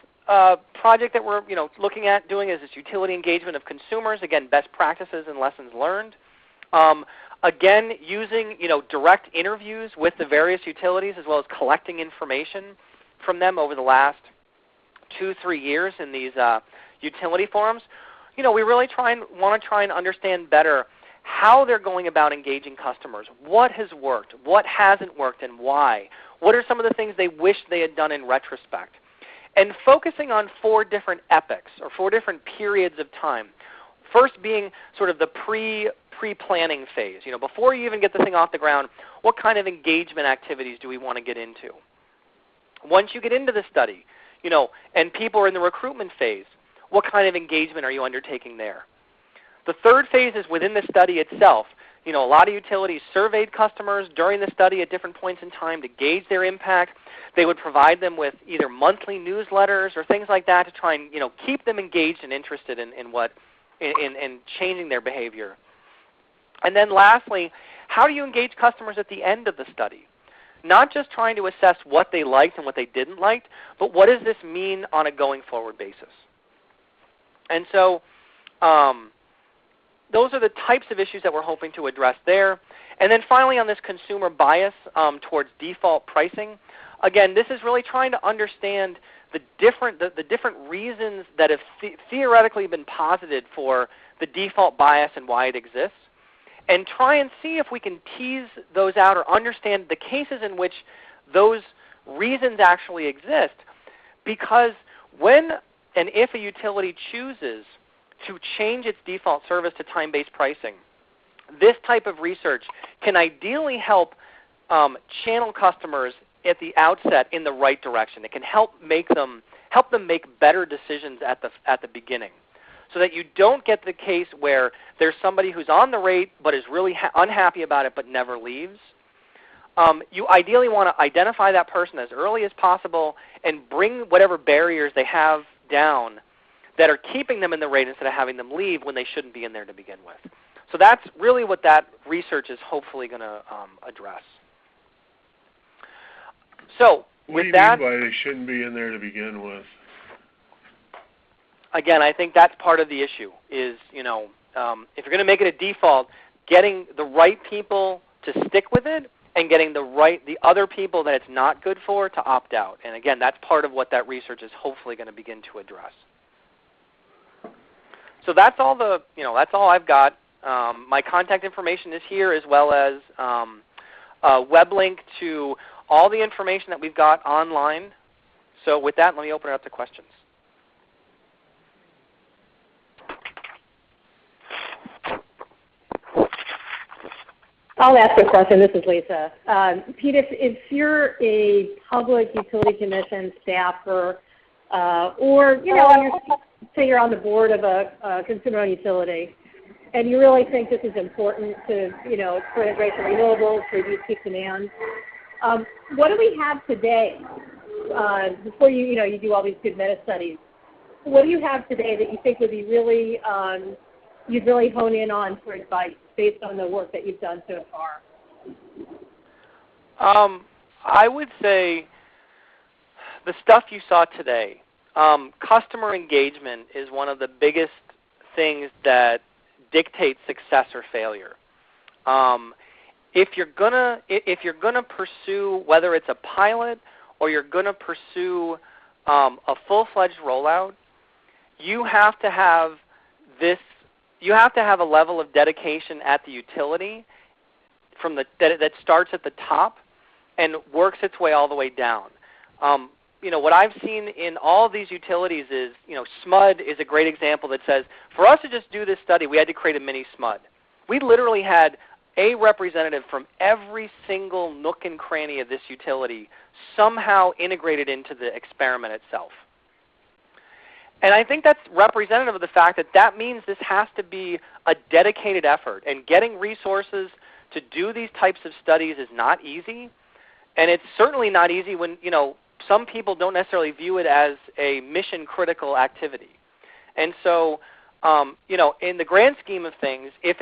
project that we're looking at doing is this utility engagement of consumers. Again, best practices and lessons learned. Again, using direct interviews with the various utilities as well as collecting information from them over the last 2-3 years in these utility forums. We really want to try and understand better how they're going about engaging customers, what has worked, what hasn't worked, and why. What are some of the things they wish they had done in retrospect? And focusing on 4 different epochs or 4 different periods of time. First being sort of the pre-planning phase. Before you even get the thing off the ground, what kind of engagement activities do we want to get into? Once you get into the study, and people are in the recruitment phase, what kind of engagement are you undertaking there? The third phase is within the study itself. A lot of utilities surveyed customers during the study at different points in time to gauge their impact. They would provide them with either monthly newsletters or things like that to try and keep them engaged and interested in changing their behavior. And then lastly, how do you engage customers at the end of the study? Not just trying to assess what they liked and what they didn't like, but what does this mean on a going forward basis? And so those are the types of issues that we're hoping to address there. And then finally on this consumer bias towards default pricing, again, this is really trying to understand the different reasons that have theoretically been posited for the default bias and why it exists, and try and see if we can tease those out or understand the cases in which those reasons actually exist. Because when and if a utility chooses to change its default service to time-based pricing, this type of research can ideally help channel customers at the outset in the right direction. It can help them make better decisions at the beginning, so that you don't get the case where there's somebody who's on the rate but is really unhappy about it but never leaves. You ideally want to identify that person as early as possible and bring whatever barriers they have down that are keeping them in the rate instead of having them leave when they shouldn't be in there to begin with. So that's really what that research is hopefully going to address. So what do you mean by they shouldn't be in there to begin with? Again, I think that's part of the issue is, if you're going to make it a default, getting the right people to stick with it and getting the other people that it's not good for to opt out. And again, that's part of what that research is hopefully going to begin to address. So that's all that's all I've got. My contact information is here, as well as a web link to all the information that we've got online. So with that, let me open it up to questions. I'll ask a question. This is Lisa. Pete, if you're a public utility commission staffer, or say you're on the board of a consumer-owned utility, and you really think this is important to, for integration of renewables, to reduce peak demand, what do we have today? Before you do all these good meta studies, what do you have today that you think would be really you'd really hone in on for advice based on the work that you've done so far? I would say the stuff you saw today. Customer engagement is one of the biggest things that dictates success or failure. If you're gonna pursue, whether it's a pilot or you're gonna pursue a full-fledged rollout, you have to have a level of dedication at the utility that starts at the top and works its way all the way down. What I've seen in all of these utilities is, SMUD is a great example that says, for us to just do this study, we had to create a mini SMUD. We literally had a representative from every single nook and cranny of this utility somehow integrated into the experiment itself. And I think that's representative of the fact that means this has to be a dedicated effort. And getting resources to do these types of studies is not easy. And it's certainly not easy when, some people don't necessarily view it as a mission-critical activity. And so in the grand scheme of things, if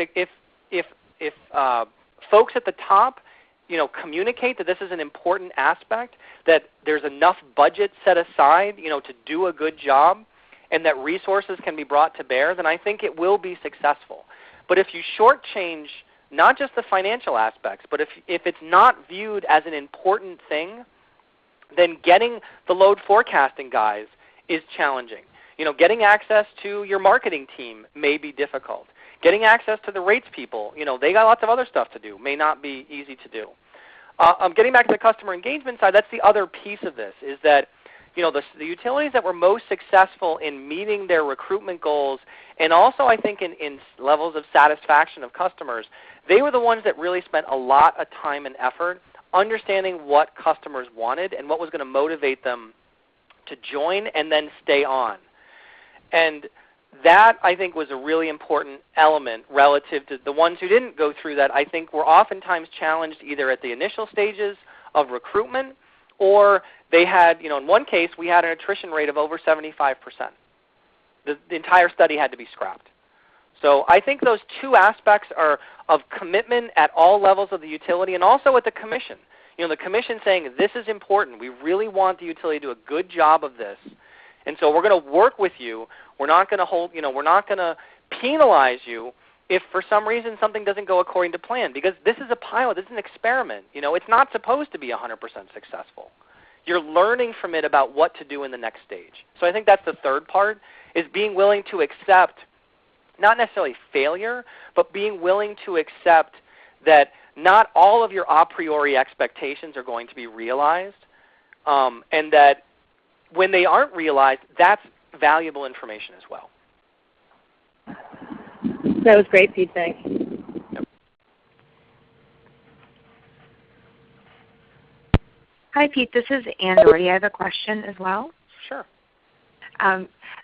folks at the top, communicate that this is an important aspect, that there's enough budget set aside, to do a good job, and that resources can be brought to bear, then I think it will be successful. But if you shortchange not just the financial aspects, but if it's not viewed as an important thing, then getting the load forecasting guys is challenging. Getting access to your marketing team may be difficult. Getting access to the rates people, they got lots of other stuff to do, may not be easy to do. Getting back to the customer engagement side, that's the other piece of this, is that the utilities that were most successful in meeting their recruitment goals, and also I think in levels of satisfaction of customers, they were the ones that really spent a lot of time and effort understanding what customers wanted and what was going to motivate them to join and then stay on. And that, I think, was a really important element relative to the ones who didn't go through that. I think were oftentimes challenged either at the initial stages of recruitment, or they had, in one case, we had an attrition rate of over 75%. The entire study had to be scrapped. So I think those two aspects are of commitment at all levels of the utility, and also at the commission. The commission saying, this is important. We really want the utility to do a good job of this. And so we're going to work with you. We're not going to we're not going to penalize you if for some reason something doesn't go according to plan, because this is a pilot, this is an experiment. It's not supposed to be 100% successful. You're learning from it about what to do in the next stage. So I think that's the third part, is being willing to accept not necessarily failure, but being willing to accept that not all of your a priori expectations are going to be realized, and that when they aren't realized, that's valuable information as well. That was great feedback. Yep. Hi, Pete. This is Ann Doherty. I have a question as well. Sure.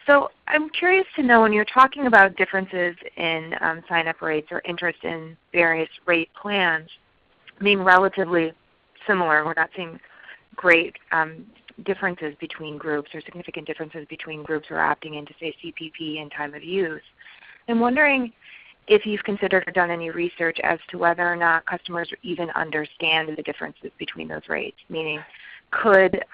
So I'm curious to know, when you're talking about differences in sign-up rates or interest in various rate plans being relatively similar, we're not seeing great differences between groups or significant differences between groups who are opting into, say, CPP and time of use. I'm wondering if you've considered or done any research as to whether or not customers even understand the differences between those rates, meaning could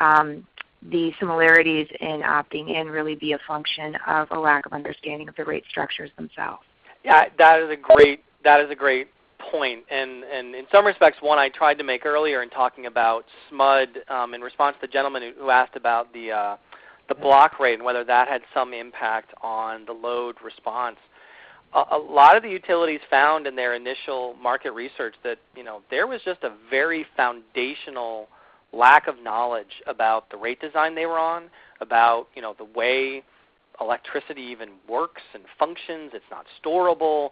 the similarities in opting in really be a function of a lack of understanding of the rate structures themselves? Yeah, that is a great point. And in some respects, one I tried to make earlier in talking about SMUD in response to the gentleman who asked about the block rate and whether that had some impact on the load response. A lot of the utilities found in their initial market research that there was just a very foundational lack of knowledge about the rate design they were on, about the way electricity even works and functions. It's not storable.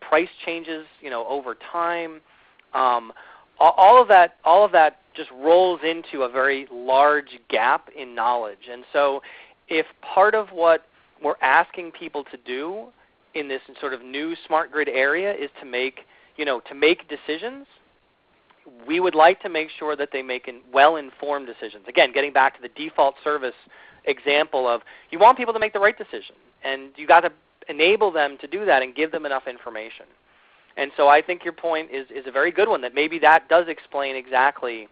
Price changes over time. All of that just rolls into a very large gap in knowledge. And so, if part of what we're asking people to do in this sort of new smart grid area is to make decisions, we would like to make sure that they make well-informed decisions. Again, getting back to the default service example of, you want people to make the right decision, and you got to enable them to do that and give them enough information. And so I think your point is a very good one, that maybe that does explain exactly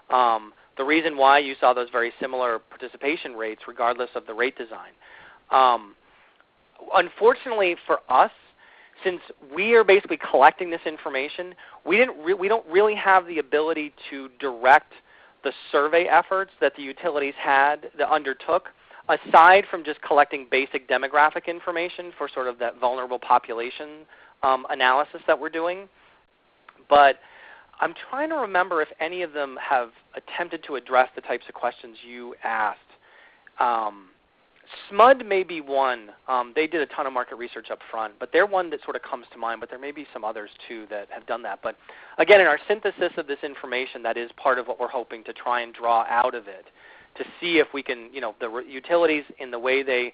the reason why you saw those very similar participation rates regardless of the rate design. Unfortunately for us, since we are basically collecting this information, we don't really have the ability to direct the survey efforts that the utilities undertook, aside from just collecting basic demographic information for sort of that vulnerable population analysis that we're doing. But I'm trying to remember if any of them have attempted to address the types of questions you asked. SMUD may be one. They did a ton of market research up front, but they're one that sort of comes to mind, but there may be some others too that have done that. But again, in our synthesis of this information, that is part of what we're hoping to try and draw out of it, to see if we can, the utilities in the way they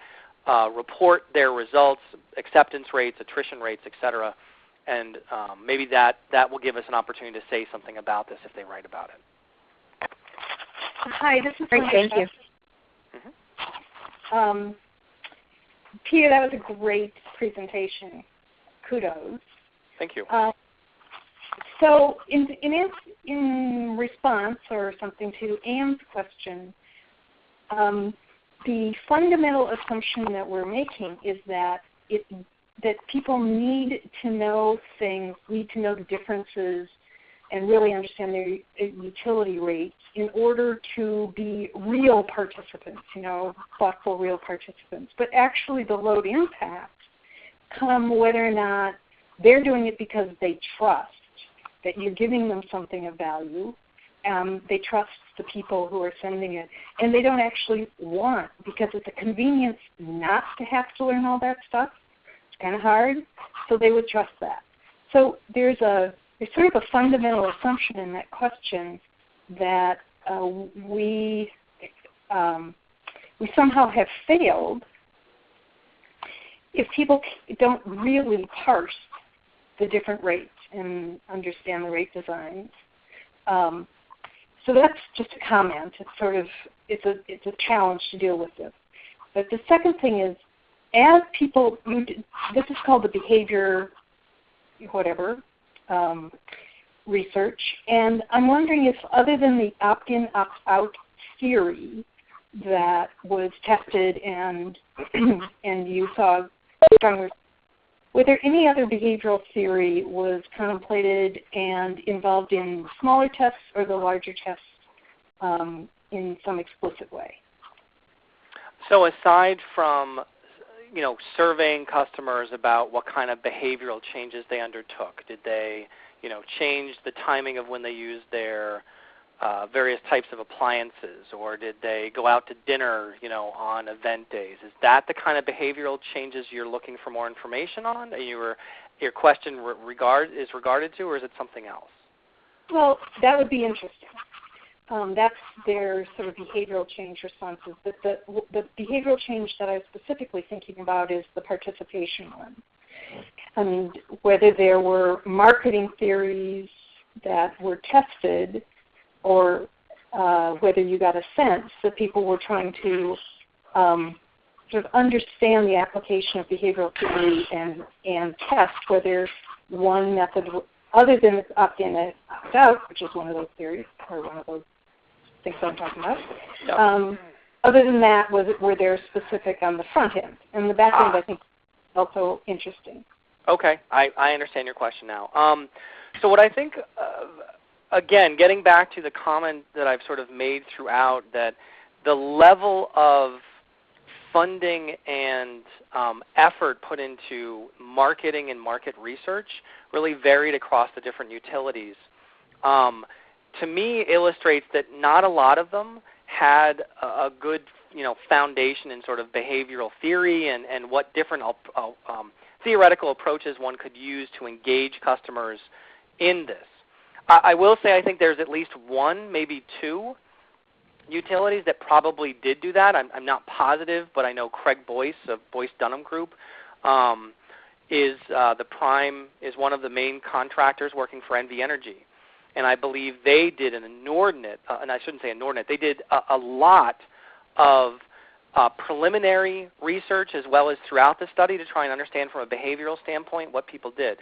report their results, acceptance rates, attrition rates, et cetera, and maybe that will give us an opportunity to say something about this if they write about it. Hi, this is Great, thank you. Peter, that was a great presentation. Kudos. Thank you. So in response or something to Anne's question, the fundamental assumption that we're making is that that people need to know things, need to know the differences, and really understand their utility rates in order to be real participants, thoughtful real participants. But actually the load impacts come whether or not they're doing it because they trust that you're giving them something of value. They trust the people who are sending it, and they don't actually want, because it's a convenience not to have to learn all that stuff. It's kind of hard, so they would trust that. So there's sort of a fundamental assumption in that question that we somehow have failed if people don't really parse the different rates and understand the rate designs. So that's just a comment. It's a challenge to deal with this. But the second thing is, as people, this is called the behavior, research, and I'm wondering if, other than the opt-in, opt-out theory that was tested and you saw stronger, whether any other behavioral theory was contemplated and involved in smaller tests or the larger tests in some explicit way. So aside from surveying customers about what kind of behavioral changes they undertook, did they change the timing of when they used their various types of appliances, or did they go out to dinner, on event days? Is that the kind of behavioral changes you're looking for more information on? Your question is regarded to, or is it something else? Well, that would be interesting. That's their sort of behavioral change responses. But the behavioral change that I was specifically thinking about is the participation one. And whether there were marketing theories that were tested, or whether you got a sense that people were trying to sort of understand the application of behavioral theory and test whether one method, other than opt-in and opt-out, which is one of those theories, or one of those things I'm talking about, Yep. Other than that, were there specific on the front end? And the back end, I think, is also interesting. Okay, I understand your question now. So what I think, again, getting back to the comment that I've sort of made throughout, that the level of funding and effort put into marketing and market research really varied across the different utilities, to me illustrates that not a lot of them had a good foundation in sort of behavioral theory and what different theoretical approaches one could use to engage customers in this. I will say I think there's at least one, maybe two utilities that probably did do that. I'm not positive, but I know Craig Boyce of Boyce Dunham Group is one of the main contractors working for NV Energy. And I believe they did an inordinate, and I shouldn't say inordinate, they did a lot of preliminary research as well as throughout the study to try and understand from a behavioral standpoint what people did.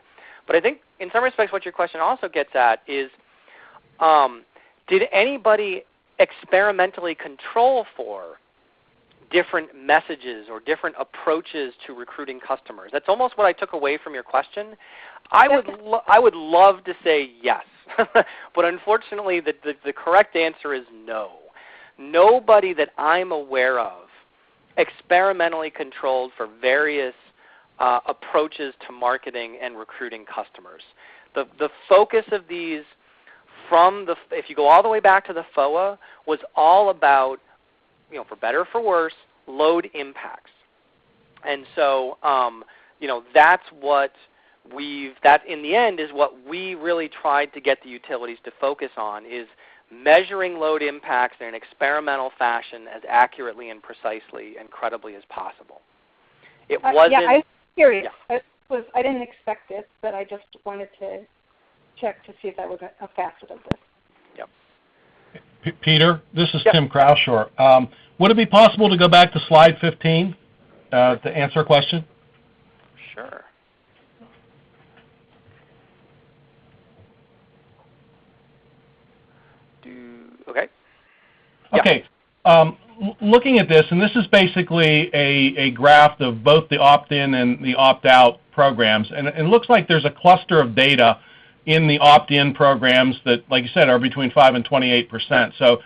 But I think in some respects what your question also gets at is, did anybody experimentally control for different messages or different approaches to recruiting customers? That's almost what I took away from your question. I would love to say yes, but unfortunately the correct answer is no. Nobody that I'm aware of experimentally controlled for various approaches to marketing and recruiting customers. The focus of these, if you go all the way back to the FOA, was all about, for better or for worse, load impacts. And so, that's what that in the end is what we really tried to get the utilities to focus on, is measuring load impacts in an experimental fashion as accurately and precisely and credibly as possible. It wasn't. Yeah, I was curious. Yeah. I didn't expect it, but I just wanted to check to see if that was a facet of this. Yep. Peter, this is Yep. Tim Kraushaar. Would it be possible to go back to slide 15 to answer a question? Sure. Okay. Okay. Looking at this, and this is basically a graph of both the opt-in and the opt-out programs, and it looks like there's a cluster of data in the opt-in programs that, like you said, are between 5 and 28%. So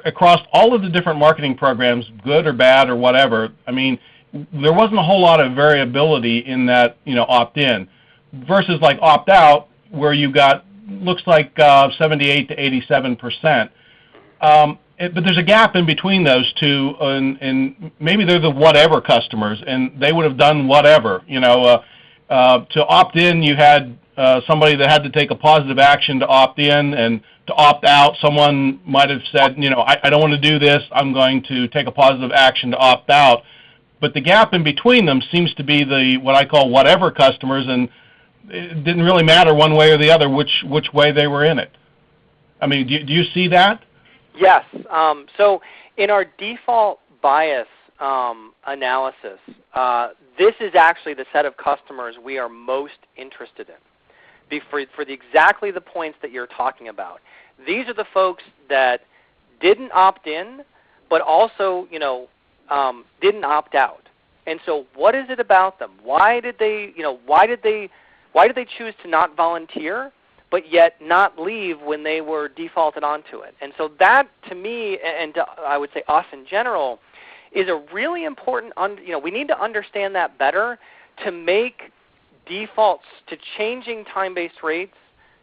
across all of the different marketing programs, good or bad or whatever, I mean, there wasn't a whole lot of variability in that, opt-in, versus like opt-out, where you got looks like 78 to 87%. But there's a gap in between those two, and maybe they're the whatever customers, and they would have done whatever. To opt in, you had somebody that had to take a positive action to opt in, and to opt out, someone might have said, I don't want to do this. I'm going to take a positive action to opt out. But the gap in between them seems to be the what I call whatever customers, and it didn't really matter one way or the other which way they were in it. I mean, do you see that? Yes. So in our default bias analysis, this is actually the set of customers we are most interested in for exactly the points that you're talking about. These are the folks that didn't opt in, but also didn't opt out. And so, what is it about them? Why did they choose to not volunteer, but yet not leave when they were defaulted onto it? And so that, to me, and to, I would say us in general, is a really important, we need to understand that better to make defaults, to changing time-based rates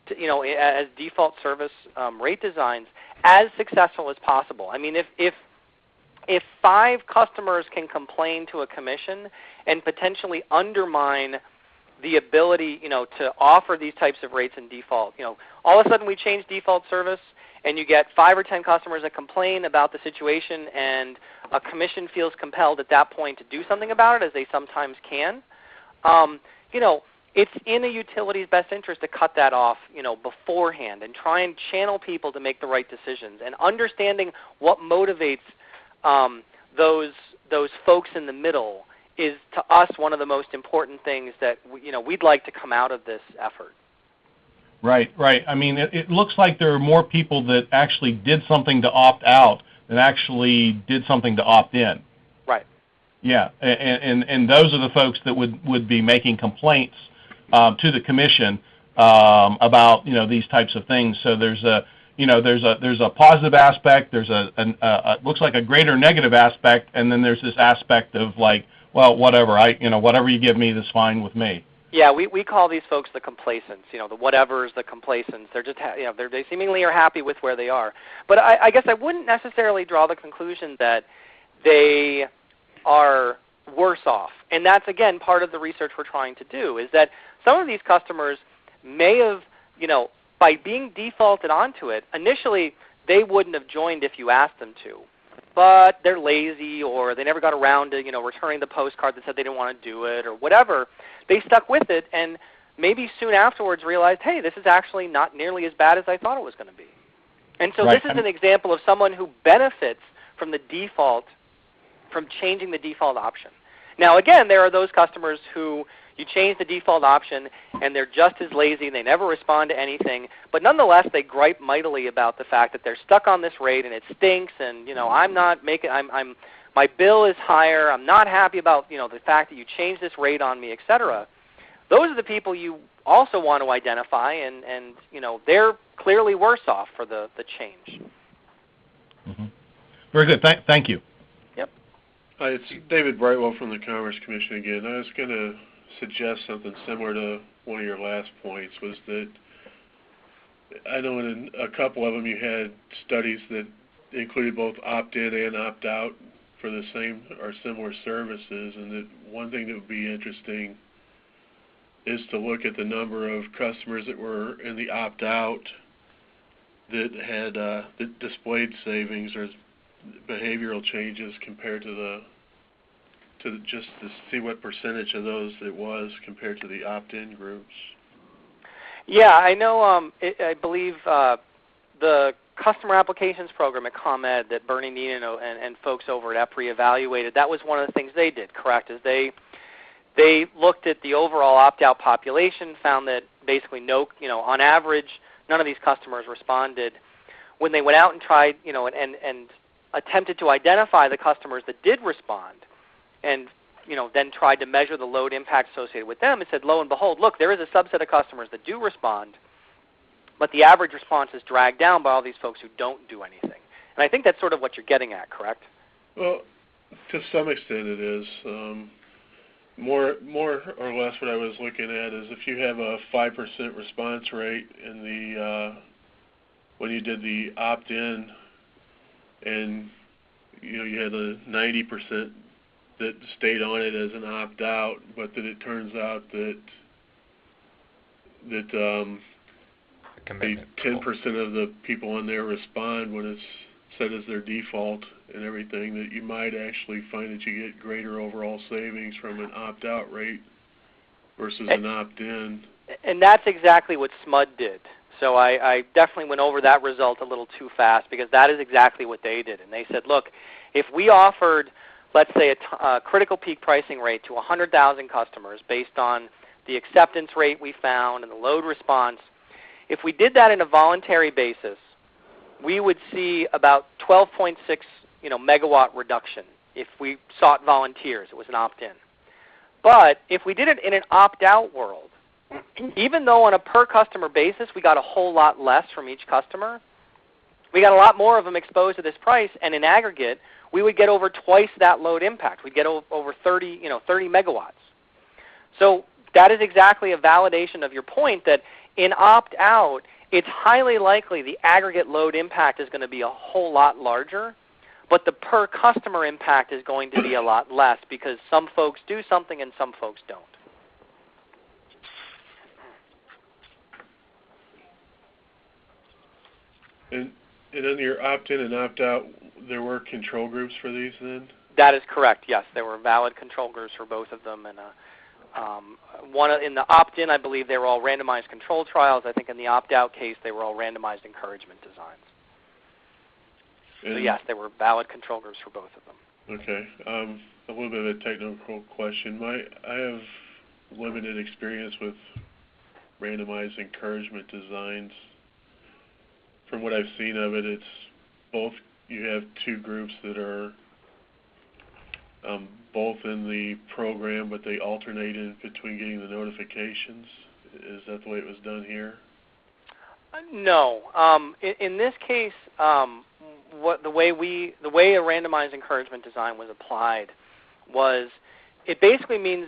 to, as default service rate designs as successful as possible. I mean, if 5 customers can complain to a commission and potentially undermine the ability, to offer these types of rates in default, all of a sudden we change default service, and you get 5 or 10 customers that complain about the situation, and a commission feels compelled at that point to do something about it, as they sometimes can. It's in a utility's best interest to cut that off, beforehand, and try and channel people to make the right decisions. And understanding what motivates those folks in the middle is, to us, one of the most important things that we'd like to come out of this effort. Right. I mean, it looks like there are more people that actually did something to opt out than actually did something to opt in. Right. Yeah, and those are the folks that would be making complaints to the commission about these types of things. So there's a positive aspect. There's a looks like a greater negative aspect, and then there's this aspect of like, well, whatever whatever you give me is fine with me. Yeah, we call these folks the complacents. The whatevers, the complacents. They're just they seemingly are happy with where they are. But I guess I wouldn't necessarily draw the conclusion that they are worse off. And that's, again, part of the research we're trying to do, is that some of these customers may have, by being defaulted onto it, initially they wouldn't have joined if you asked them to. But they're lazy, or they never got around to returning the postcard that said they didn't want to do it, or whatever. They stuck with it, and maybe soon afterwards realized, hey, this is actually not nearly as bad as I thought it was going to be. And so This is an example of someone who benefits from the default, from changing the default option. Now, again, there are those customers who you change the default option, and they're just as lazy, and they never respond to anything. But nonetheless, they gripe mightily about the fact that they're stuck on this rate, and it stinks, and I'm not making. My bill is higher. I'm not happy about the fact that you changed this rate on me, etc. Those are the people you also want to identify, and they're clearly worse off for the change. Mm-hmm. Very good. Thank you. Yep. Hi, it's David Brightwell from the Commerce Commission again. I was going to suggest something similar to one of your last points, was that I know in a couple of them you had studies that included both opt-in and opt-out for the same or similar services, and that one thing that would be interesting is to look at the number of customers that were in the opt-out that had that displayed savings or behavioral changes compared to just to see what percentage of those it was compared to the opt-in groups. Yeah, I know. I believe the customer applications program at ComEd that Bernie Neenan and folks over at EPRI evaluated, that was one of the things they did, correct, is they They looked at the overall opt-out population, found that basically on average, none of these customers responded. When they went out and tried, and attempted to identify the customers that did respond, and then tried to measure the load impact associated with them, it said, lo and behold, look, there is a subset of customers that do respond, but the average response is dragged down by all these folks who don't do anything. And I think that's sort of what you're getting at, correct? Well, to some extent it is. More or less what I was looking at is if you have a 5% response rate in the when you did the opt-in, and you had a 90% that stayed on it as an opt-out, but then it turns out that the 10% of the people on there respond when it's set as their default and everything, that you might actually find that you get greater overall savings from an opt-out rate versus an opt-in. And that's exactly what SMUD did. So I definitely went over that result a little too fast, because that is exactly what they did. And they said, look, if we offered, let's say, a critical peak pricing rate to 100,000 customers based on the acceptance rate we found and the load response, if we did that in a voluntary basis, we would see about 12.6 megawatt reduction if we sought volunteers. It was an opt-in. But if we did it in an opt-out world, even though on a per customer basis we got a whole lot less from each customer, we got a lot more of them exposed to this price, and in aggregate we would get over twice that load impact. We'd get over 30 megawatts. So that is exactly a validation of your point that in opt-out, it's highly likely the aggregate load impact is going to be a whole lot larger, but the per customer impact is going to be a lot less, because some folks do something and some folks don't. And in your opt-in and opt-out, there were control groups for these then? That is correct, yes. There were valid control groups for both of them. And in the opt-in, I believe they were all randomized control trials. I think in the opt-out case, they were all randomized encouragement designs. So yes, there were valid control groups for both of them. Okay. A little bit of a technical question. I have limited experience with randomized encouragement designs. From what I've seen of it, it's both, you have two groups that are both in the program, but they alternate in between getting the notifications. Is that the way it was done here? No. In this case, the way a randomized encouragement design was applied was, it basically means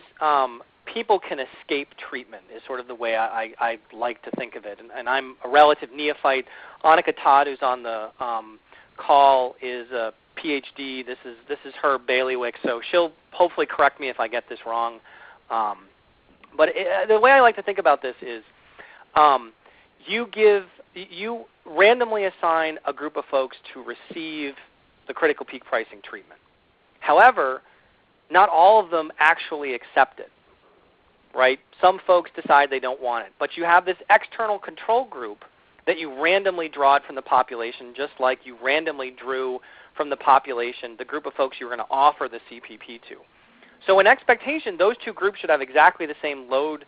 people can escape treatment is sort of the way I like to think of it. And I'm a relative neophyte. Annika Todd, who's on the call, is a PhD. This is her bailiwick, so she'll hopefully correct me if I get this wrong. But the way I like to think about this is you randomly assign a group of folks to receive the critical peak pricing treatment. However, not all of them actually accept it. Right? Some folks decide they don't want it. But you have this external control group that you randomly drawed from the population, just like you randomly drew from the population the group of folks you were going to offer the CPP to. So in expectation, those two groups should have exactly the same load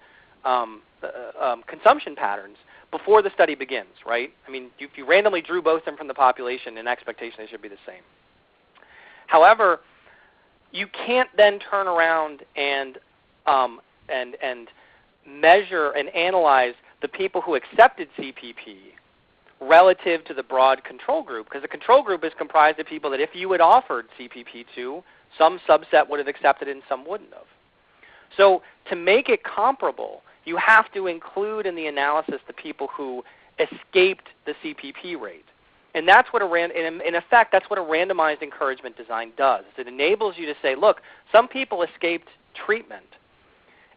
consumption patterns before the study begins, right? I mean, if you randomly drew both of them from the population, in expectation they should be the same. However, you can't then turn around and measure and analyze the people who accepted CPP relative to the broad control group, because the control group is comprised of people that if you had offered CPP to, some subset would have accepted it and some wouldn't have. So to make it comparable, you have to include in the analysis the people who escaped the CPP rate. And that's what in effect, that's what a randomized encouragement design does. It enables you to say, look, some people escaped treatment,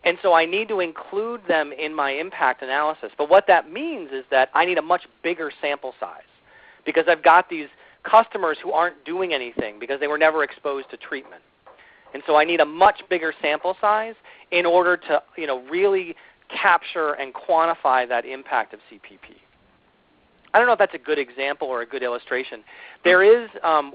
and so I need to include them in my impact analysis. But what that means is that I need a much bigger sample size, because I've got these customers who aren't doing anything because they were never exposed to treatment. And so I need a much bigger sample size in order to really capture and quantify that impact of CPP. I don't know if that's a good example or a good illustration. There is,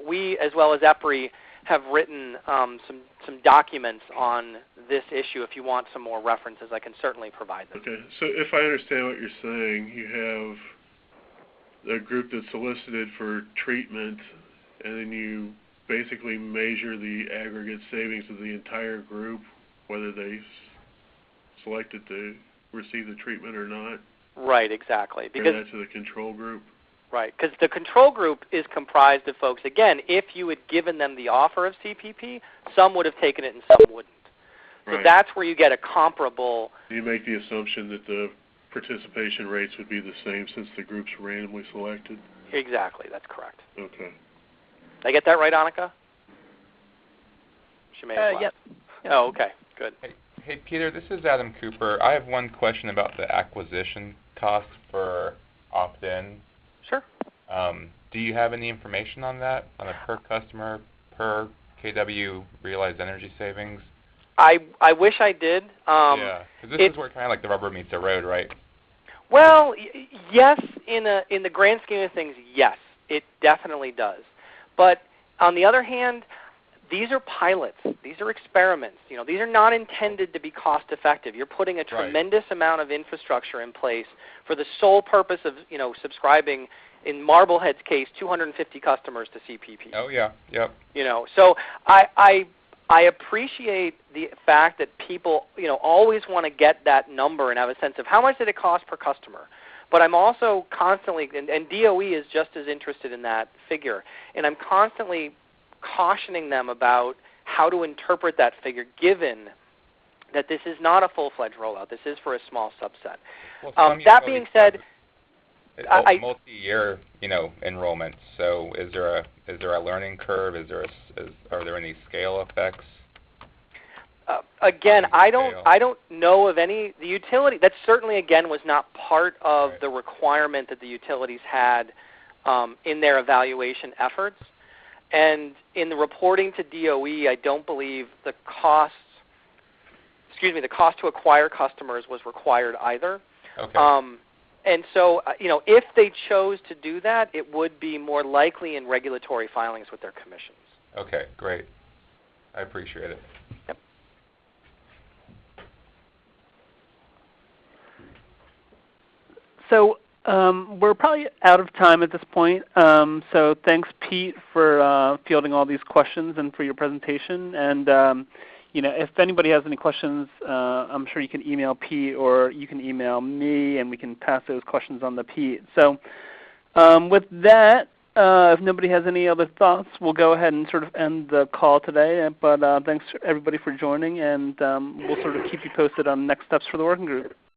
we as well as EPRI have written some documents on this issue. If you want some more references, I can certainly provide them. Okay, so if I understand what you're saying, you have a group that's solicited for treatment, and then you basically measure the aggregate savings of the entire group, whether they selected to receive the treatment or not. Right, exactly. Because that's to the control group. Right, because the control group is comprised of folks, again, if you had given them the offer of CPP, some would have taken it and some wouldn't. So Right. that's where you get a comparable. You make the assumption that the participation rates would be the same since the group's randomly selected? Exactly, that's correct. Okay. Did I get that right, Annika? She may have left. Yep. Oh, okay, good. Hey, Peter, this is Adam Cooper. I have one question about the acquisition cost for opt-in. Sure. Do you have any information on that, on a per customer, per KW realized energy savings? I wish I did. Yeah, because this is where kind of like the rubber meets the road, right? Well, yes, in the grand scheme of things, yes, it definitely does. But on the other hand, these are pilots. These are experiments. You know, these are not intended to be cost effective. You're putting a tremendous amount of infrastructure in place for the sole purpose of, you know, subscribing, in Marblehead's case, 250 customers to CPP. Oh yeah, yep. You know, so I appreciate the fact that people, you know, always want to get that number and have a sense of how much did it cost per customer. But I'm also constantly, and DOE is just as interested in that figure, and I'm constantly cautioning them about how to interpret that figure, given that this is not a full-fledged rollout. This is for a small subset. Well, that being said, multi-year, you know, enrollment. So is there a learning curve? Are there any scale effects? Again, I don't know of any. The utility, that certainly again was not part of the requirement that the utilities had in their evaluation efforts. And in the reporting to DOE, I don't believe the cost to acquire customers was required either. Okay. And so, you know, if they chose to do that, it would be more likely in regulatory filings with their commissions. Okay, great. I appreciate it. Yep. So we're probably out of time at this point. So thanks, Pete, for fielding all these questions and for your presentation. And you know, if anybody has any questions, I'm sure you can email Pete or you can email me, and we can pass those questions on to Pete. So with that, if nobody has any other thoughts, we'll go ahead and sort of end the call today. But thanks everybody for joining, and we'll sort of keep you posted on next steps for the working group.